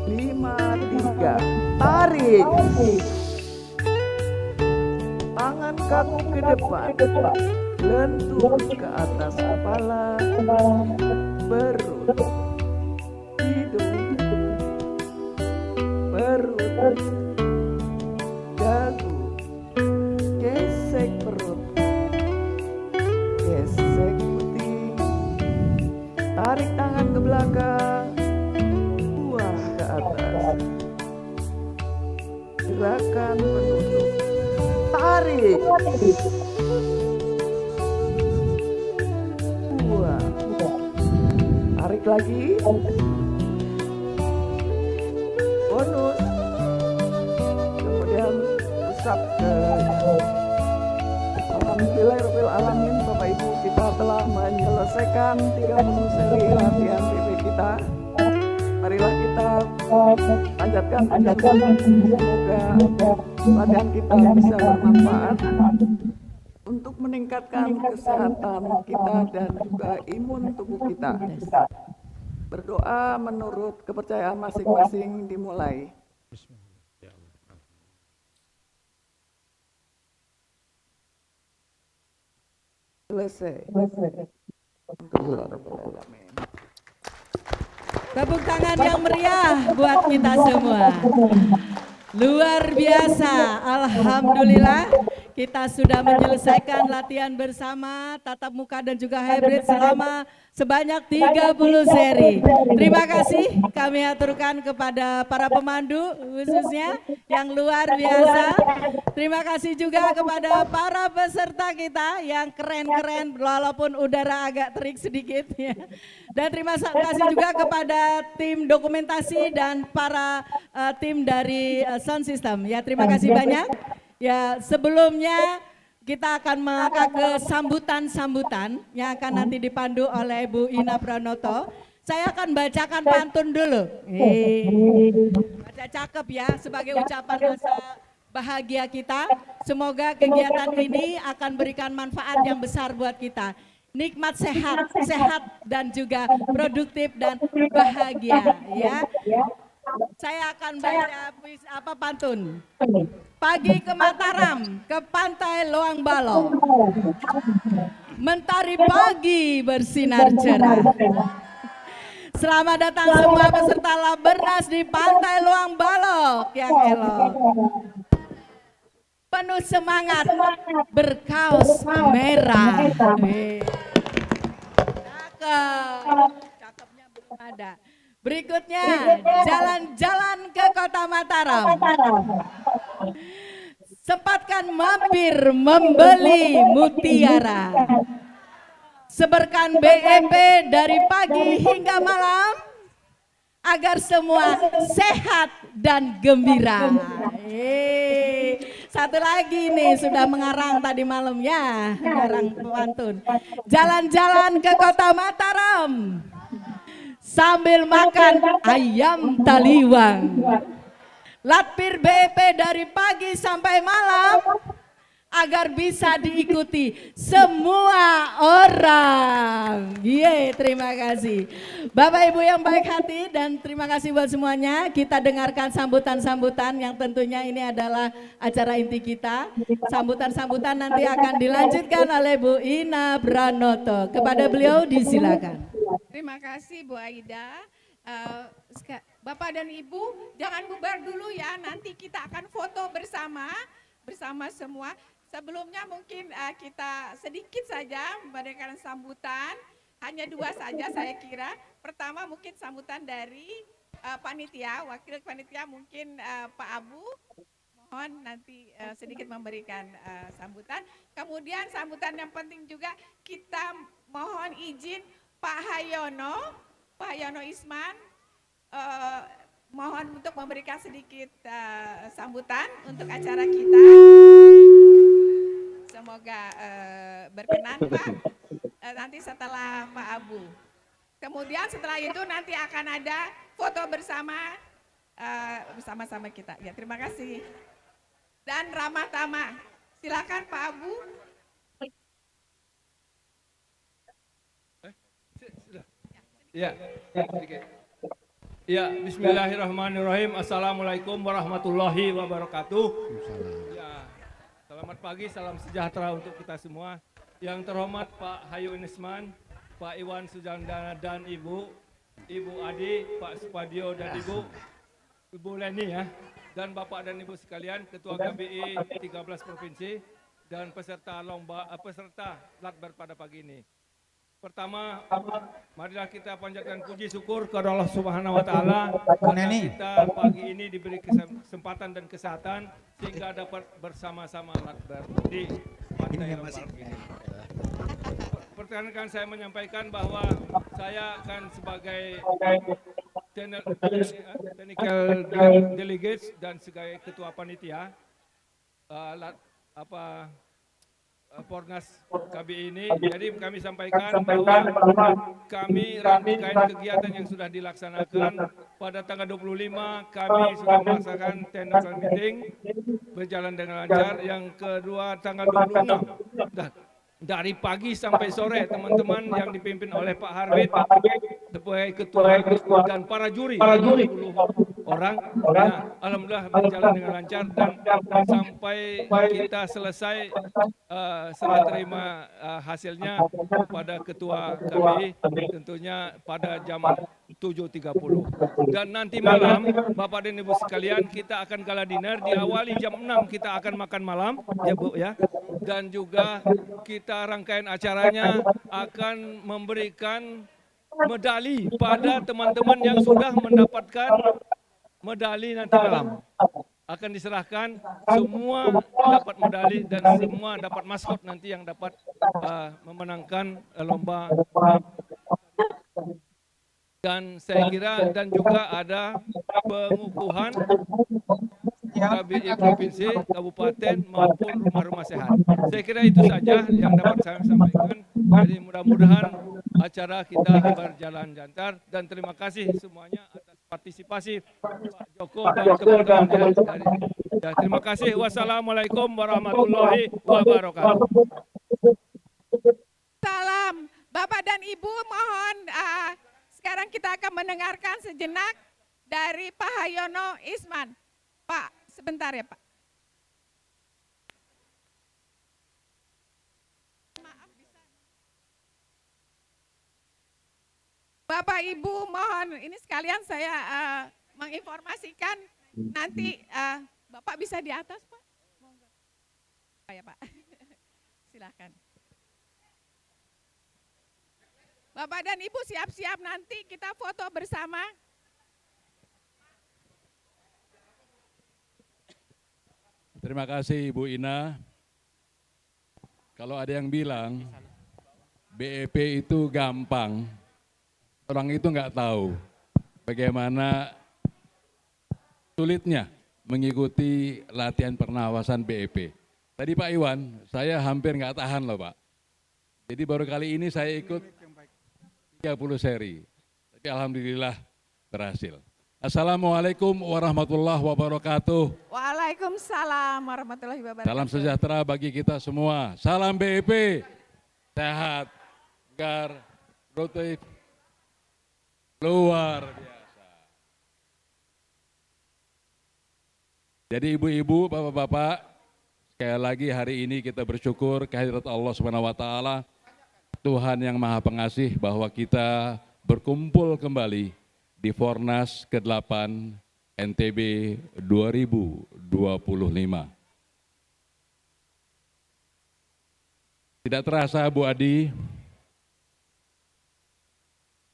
2, 5, 3. Tarik. Tangan kaku ke depan. Lentur ke atas kepala. Perut. Hidung. Perut. Dagu. Gesek perut. Gesek puting. Tarik tangan ke belakang. Buang ke atas. Gerakan penutup. Tarik. Buang. Tarik lagi. Bonus. Kemudian usap ke. Alhamdulillahirabbil alamin, Bapak Ibu, kita telah menyelesaikan 30 seri latihan PP kita. Marilah kita panjatkan semoga latihan kita bisa bermanfaat untuk meningkatkan kesehatan kita dan juga imun tubuh kita. Berdoa menurut kepercayaan masing-masing dimulai. Selesai. Tepuk tangan yang meriah buat kita semua. Luar biasa, alhamdulillah kita sudah menyelesaikan latihan bersama tatap muka dan juga hybrid selama sebanyak 30 seri. Terima kasih kami aturkan kepada para pemandu khususnya yang luar biasa. Terima kasih juga kepada para peserta kita yang keren-keren walaupun udara agak terik sedikit ya. Dan terima kasih juga kepada tim dokumentasi dan para tim dari sound system ya. Terima kasih banyak. Ya, sebelumnya kita akan mengangkat ke sambutan-sambutan yang akan nanti dipandu oleh Bu Ina Pranoto. Saya akan bacakan pantun dulu. Baca cakep ya, sebagai ucapan rasa bahagia kita. Semoga kegiatan ini akan berikan manfaat yang besar buat kita. Nikmat sehat, sehat dan juga produktif dan bahagia ya. Saya akan baca pantun. Pagi ke Mataram, ke pantai Loang Balo. Mentari pagi bersinar cerah. Selamat datang semua peserta Labernas di pantai Loang Balo yang elok. Penuh semangat berkaos merah. Cakep. Cakepnya belum ada. Berikutnya, jalan-jalan ke kota Mataram. Sempatkan mampir membeli mutiara. Seberkan BEP dari pagi hingga malam, agar semua sehat dan gembira. Satu lagi nih sudah mengarang tadi malam ya, mengarang pantun. Jalan-jalan ke kota Mataram. Sambil makan ayam taliwang. Latpir BEP dari pagi sampai malam agar bisa diikuti semua orang. Terima kasih. Bapak Ibu yang baik hati dan terima kasih buat semuanya. Kita dengarkan sambutan-sambutan yang tentunya ini adalah acara inti kita. Sambutan-sambutan nanti akan dilanjutkan oleh Bu Ina Pranoto. Kepada beliau disilakan. Terima kasih Bu Aida. Bapak dan Ibu jangan bubar dulu ya, nanti kita akan foto bersama semua. Sebelumnya mungkin kita sedikit saja memberikan sambutan, hanya 2 saja saya kira. Pertama mungkin sambutan dari panitia, wakil panitia mungkin Pak Abu, mohon nanti sedikit memberikan sambutan. Kemudian sambutan yang penting juga kita mohon izin Pak Hayono Isman, mohon untuk memberikan sedikit sambutan untuk acara kita. Semoga berkenan Pak, nanti setelah Pak Abu. Kemudian setelah itu nanti akan ada foto bersama-sama kita. Ya, terima kasih. Dan ramah tamah, silakan Pak Abu. Ya, sedikit. Ya, bismillahirrahmanirrahim. Assalamualaikum warahmatullahi wabarakatuh. Ya, selamat pagi, salam sejahtera untuk kita semua. Yang terhormat Pak Hayu Inisman, Pak Iwan Sujandana dan Ibu Adi, Pak Supadio dan Ibu Leni ya. Dan Bapak dan Ibu sekalian, Ketua KBI 13 Provinsi dan peserta peserta Lakber pada pagi ini. Pertama, marilah kita panjatkan puji syukur kepada Allah Subhanahu wa taala karena kita pagi ini diberi kesempatan dan kesehatan sehingga dapat bersama-sama Lakber di Pantai Lombok ini. Perkenankan saya menyampaikan bahwa saya akan sebagai technical delegates dan sebagai ketua panitia Pornas KBI ini. Jadi kami sampaikan bahwa kami rangkaian kegiatan yang sudah dilaksanakan pada tanggal 25 kami sudah melaksanakan technical meeting berjalan dengan lancar. Yang kedua tanggal 26 dari pagi sampai sore teman-teman yang dipimpin oleh Pak Harwit sebagai ketua dan para juri 20 orang. Nah, alhamdulillah berjalan dengan lancar dan sampai kita selesai serah terima hasilnya pada ketua KBI tentunya pada jam 7.30. Dan nanti malam Bapak dan Ibu sekalian kita akan gala dinner, diawali jam 6 kita akan makan malam ya Bu ya. Dan juga kita rangkaian acaranya akan memberikan medali pada teman-teman yang sudah mendapatkan medali nanti malam. Akan diserahkan, semua dapat medali dan semua dapat maskot nanti yang dapat memenangkan lomba. Dan saya kira dan juga ada pengukuhan KBI provinsi, kabupaten maupun rumah-rumah sehat. Saya kira itu saja yang dapat saya sampaikan. Jadi mudah-mudahan acara kita berjalan lancar dan terima kasih semuanya atas partisipasi Pak Joko dan teman-teman ya, terima kasih. Wassalamualaikum warahmatullahi wabarakatuh. Salam Bapak dan Ibu, mohon sekarang kita akan mendengarkan sejenak dari Pak Hayono Isman. Pak, sebentar ya Pak. Maaf, bisa. Bapak Ibu mohon ini sekalian saya menginformasikan nanti Bapak bisa di atas Pak. Monggo. Ya Pak. Silakan. Bapak dan Ibu siap-siap nanti kita foto bersama. Terima kasih Ibu Ina. Kalau ada yang bilang BEP itu gampang, orang itu nggak tahu bagaimana sulitnya mengikuti latihan pernafasan BEP. Tadi Pak Iwan, saya hampir nggak tahan loh Pak. Jadi baru kali ini saya ikut 30 seri, tapi alhamdulillah berhasil. Assalamualaikum warahmatullahi wabarakatuh. Waalaikumsalam warahmatullahi wabarakatuh. Salam sejahtera bagi kita semua. Salam BEP, sehat, segar, produktif, luar biasa. Jadi ibu-ibu, bapak-bapak, sekali lagi hari ini kita bersyukur kehadirat Allah Subhanahu wa taala, Tuhan yang Maha Pengasih bahwa kita berkumpul kembali di Fornas ke-8 NTB 2025. Tidak terasa Bu Adi,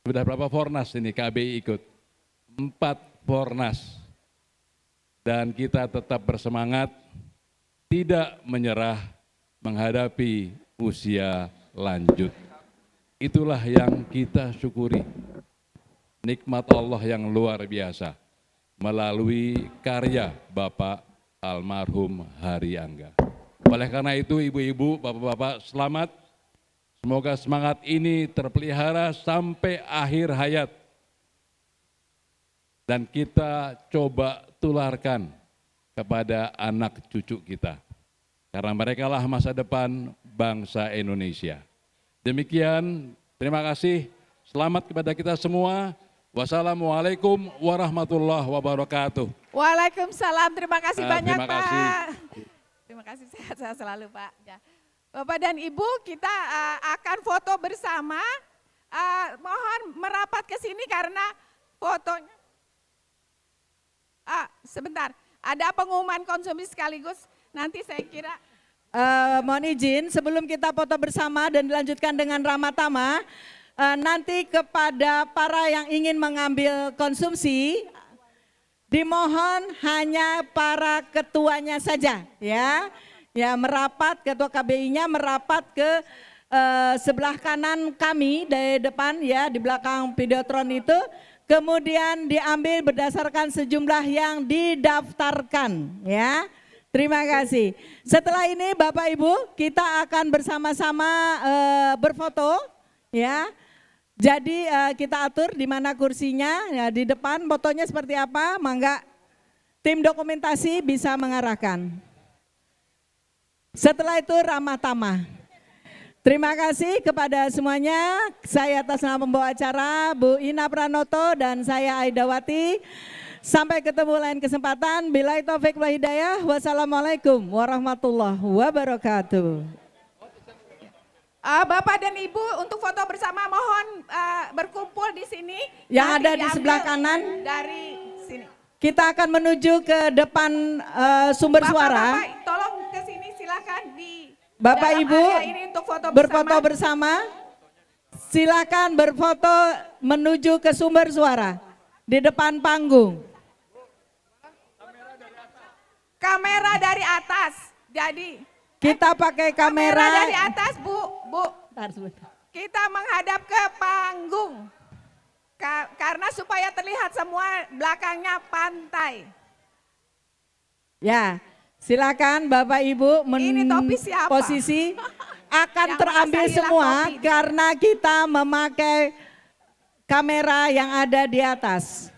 sudah berapa Fornas ini KBI ikut? 4 Fornas. Dan kita tetap bersemangat, tidak menyerah menghadapi usia lanjut. Itulah yang kita syukuri. Nikmat Allah yang luar biasa melalui karya Bapak almarhum Hari Angga. Oleh karena itu ibu-ibu, bapak-bapak selamat. Semoga semangat ini terpelihara sampai akhir hayat. Dan kita coba tularkan kepada anak cucu kita. Karena merekalah masa depan bangsa Indonesia. Demikian, terima kasih. Selamat kepada kita semua. Wassalamualaikum warahmatullahi wabarakatuh. Waalaikumsalam. Terima kasih banyak Terima kasih. Pak. Terima kasih, sehat-sehat selalu Pak. Ya. Bapak dan Ibu, kita akan foto bersama. Mohon merapat ke sini karena fotonya. Sebentar, ada pengumuman konsumsi sekaligus. Nanti saya kira. Mohon izin sebelum kita foto bersama dan dilanjutkan dengan ramah tamah, nanti kepada para yang ingin mengambil konsumsi, dimohon hanya para ketuanya saja ya. Ya merapat, ketua KBI-nya merapat ke sebelah kanan kami dari depan ya, di belakang videotron itu. Kemudian diambil berdasarkan sejumlah yang didaftarkan ya. Terima kasih. Setelah ini Bapak Ibu kita akan bersama-sama berfoto ya. Jadi kita atur di mana kursinya ya, di depan fotonya seperti apa, mangga tim dokumentasi bisa mengarahkan. Setelah itu ramah tamah. Terima kasih kepada semuanya. Saya atas nama pembawa acara Bu Ina Pranoto dan saya Aidawati. Sampai ketemu lain kesempatan. Billahi taufik wal hidayah. Wassalamualaikum warahmatullahi wabarakatuh. Bapak dan Ibu untuk foto bersama mohon berkumpul di sini. Yang Nanti ada di diambil sebelah kanan. Dari sini. Kita akan menuju ke depan sumber suara. Bapak, tolong ke sini silakan di Bapak dalam Ibu area ini untuk foto berfoto bersama. Silakan berfoto menuju ke sumber suara di depan panggung. Kamera dari atas. Jadi Kita pakai kamera kamera. dari atas, Bu. Bentar, sebentar. Kita menghadap ke panggung. Karena supaya terlihat semua belakangnya pantai. Ya, silakan Bapak Ibu Ini topi siapa? posisi akan Yang terambil masa hilang semua topi. karena kita memakai kamera yang ada di atas.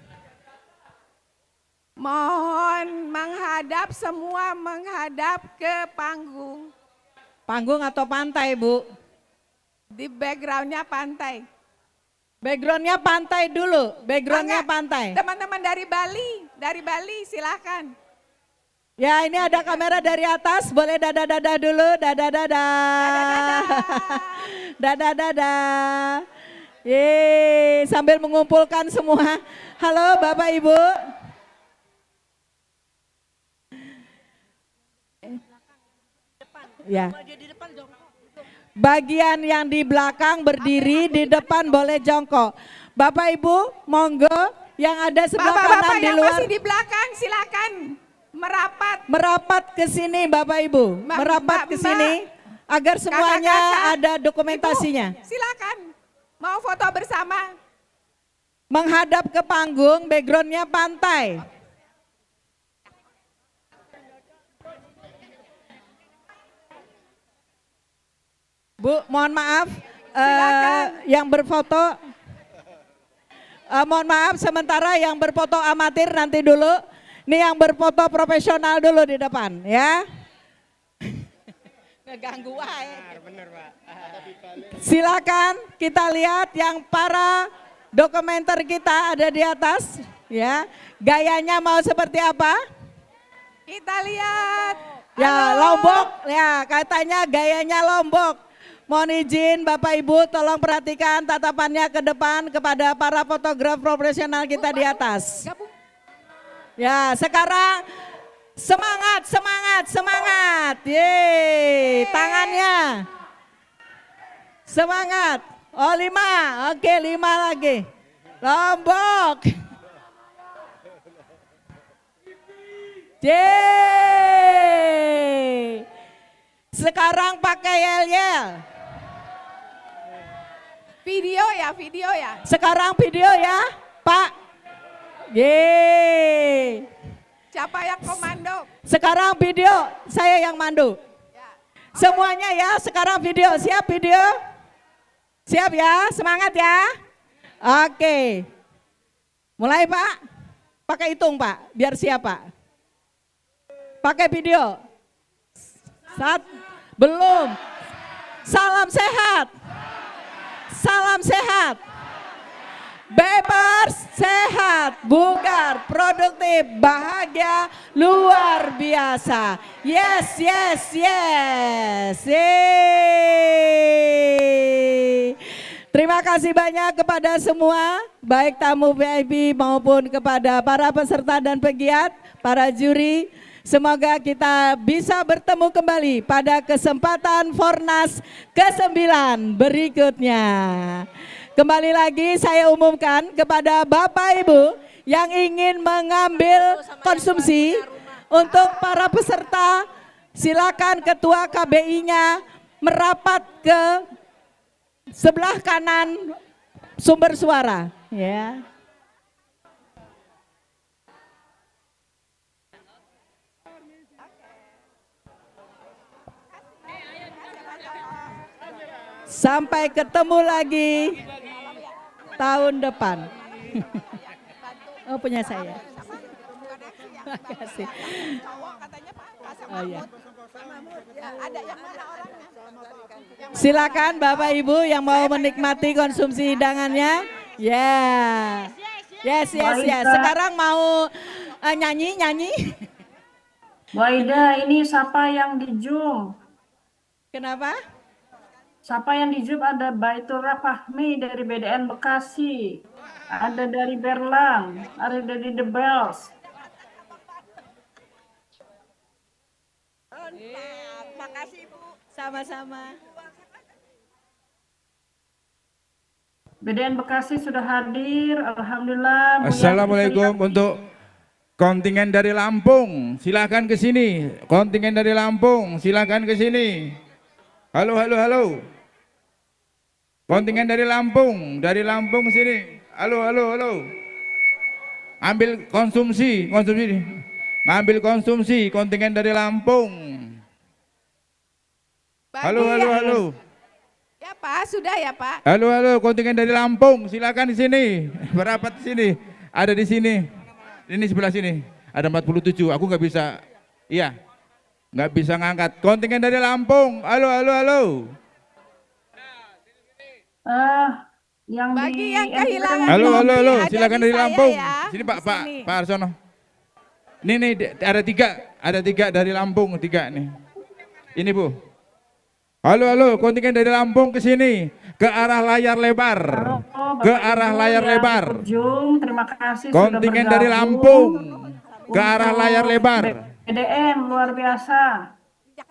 Mohon menghadap semua menghadap ke panggung. Panggung atau pantai, Bu? Di backgroundnya pantai. Backgroundnya pantai dulu, backgroundnya Mangga, pantai. Teman-teman dari Bali silahkan. Ya, ini ada kamera dari atas, boleh dada-dada dulu, dada-dada. Dada-dada. Yeay, sambil mengumpulkan semua. Halo Bapak Ibu. Ya. Bagian yang di belakang berdiri, di depan boleh jongkok. Bapak Ibu, monggo yang ada sebelah Bapak-bapak kanan di yang luar. masih di belakang silakan merapat. Merapat ke sini Bapak Ibu, merapat ke sini agar semuanya Kakak-kakak, ada dokumentasinya. Ibu, silakan mau foto bersama. Menghadap ke panggung, backgroundnya pantai. Bu, mohon maaf, yang berfoto, mohon maaf sementara yang berfoto amatir nanti dulu. Ini yang berfoto profesional dulu di depan ya. Ngeganggu wae. Silakan kita lihat yang para dokumenter kita ada di atas ya. Gayanya mau seperti apa? Kita lihat. Ya, Halo. Lombok ya, katanya gayanya Lombok. Mohon izin Bapak Ibu tolong perhatikan tatapannya ke depan kepada para fotografer profesional kita di atas. Gabung. Ya, sekarang semangat, semangat, semangat. Yeay, tangannya. Semangat. Oh 5, oke 5 lagi. Lombok. Yeay. Sekarang pakai yel-yel. Video ya. Sekarang video ya, Pak. Yeay. Siapa yang komando? Sekarang video, saya yang mandu. Semuanya ya, sekarang video. Siap video? Siap ya, semangat ya. Oke. Mulai Pak. Pakai hitung Pak, biar siap Pak. Pakai video. Belum. Salam sehat. Salam sehat. bebas, sehat, bugar, produktif, bahagia, luar biasa. Yes, yes, yes. Yeay. Terima kasih banyak kepada semua, baik tamu VIP maupun kepada para peserta dan pegiat, para juri. Semoga kita bisa bertemu kembali pada kesempatan Fornas ke-9 berikutnya. Kembali lagi saya umumkan kepada Bapak Ibu yang ingin mengambil konsumsi untuk para peserta, silakan ketua KBI-nya merapat ke sebelah kanan sumber suara, ya. Sampai ketemu lagi tahun depan. Oh, punya saya. Terima kasih. Oh, ya. Silakan Bapak Ibu yang mau menikmati konsumsi hidangannya. Ya. Yes, yes, yes. Sekarang mau nyanyi. Bu Aida, ini siapa yang di Zoom? Kenapa? Siapa yang di Zoom? Ada Baitur Fahmi dari BDN Bekasi. Ada dari Berlang, ada dari The Bells. Makasih Bu. Sama-sama. BDN Bekasi sudah hadir, alhamdulillah. Bu Assalamualaikum Yati, untuk kontingen dari Lampung, silakan ke sini. Kontingen dari Lampung, silakan ke sini. Halo, halo, halo. Kontingen dari Lampung sini. Halo, halo, halo. Ambil konsumsi. Ngambil konsumsi kontingen dari Lampung. Halo, halo, halo. Ya Pak, sudah ya Pak. Halo, halo, kontingen dari Lampung, silakan di sini. Berapat di sini. Ada di sini. Ini sebelah sini. Ada 47. Aku nggak bisa. Iya. Nggak bisa ngangkat. Kontingen dari Lampung. Halo, halo, halo. yang Bagi di yang kehilangan Halo, halo, kopi, halo. ada Silakan di dari saya Lampung. ya. Sini Di Pak sini. Arsono. Nih, ada tiga dari Lampung, tiga nih. Ini Bu. Halo, halo, kontingen dari Lampung ke sini, ke arah layar lebar. Ke arah layar lebar. Zoom, terima kasih Kontingen sudah dari bergabung. Lampung ke arah layar lebar. BDN luar biasa.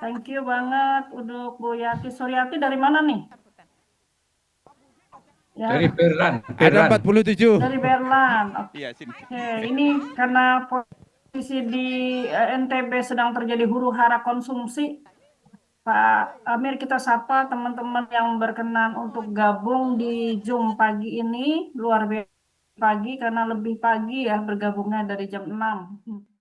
Thank you banget untuk Bu Yati. Suryati dari mana nih? Ya, Dari Berlan. Ada 47. dari Berlan. Iya, sini. Oke, ini karena posisi di NTB sedang terjadi huru-hara konsumsi. Pak Amir, kita sapa teman-teman yang berkenan untuk gabung di Zoom pagi ini. Luar biasa pagi karena lebih pagi ya bergabungnya dari jam 6.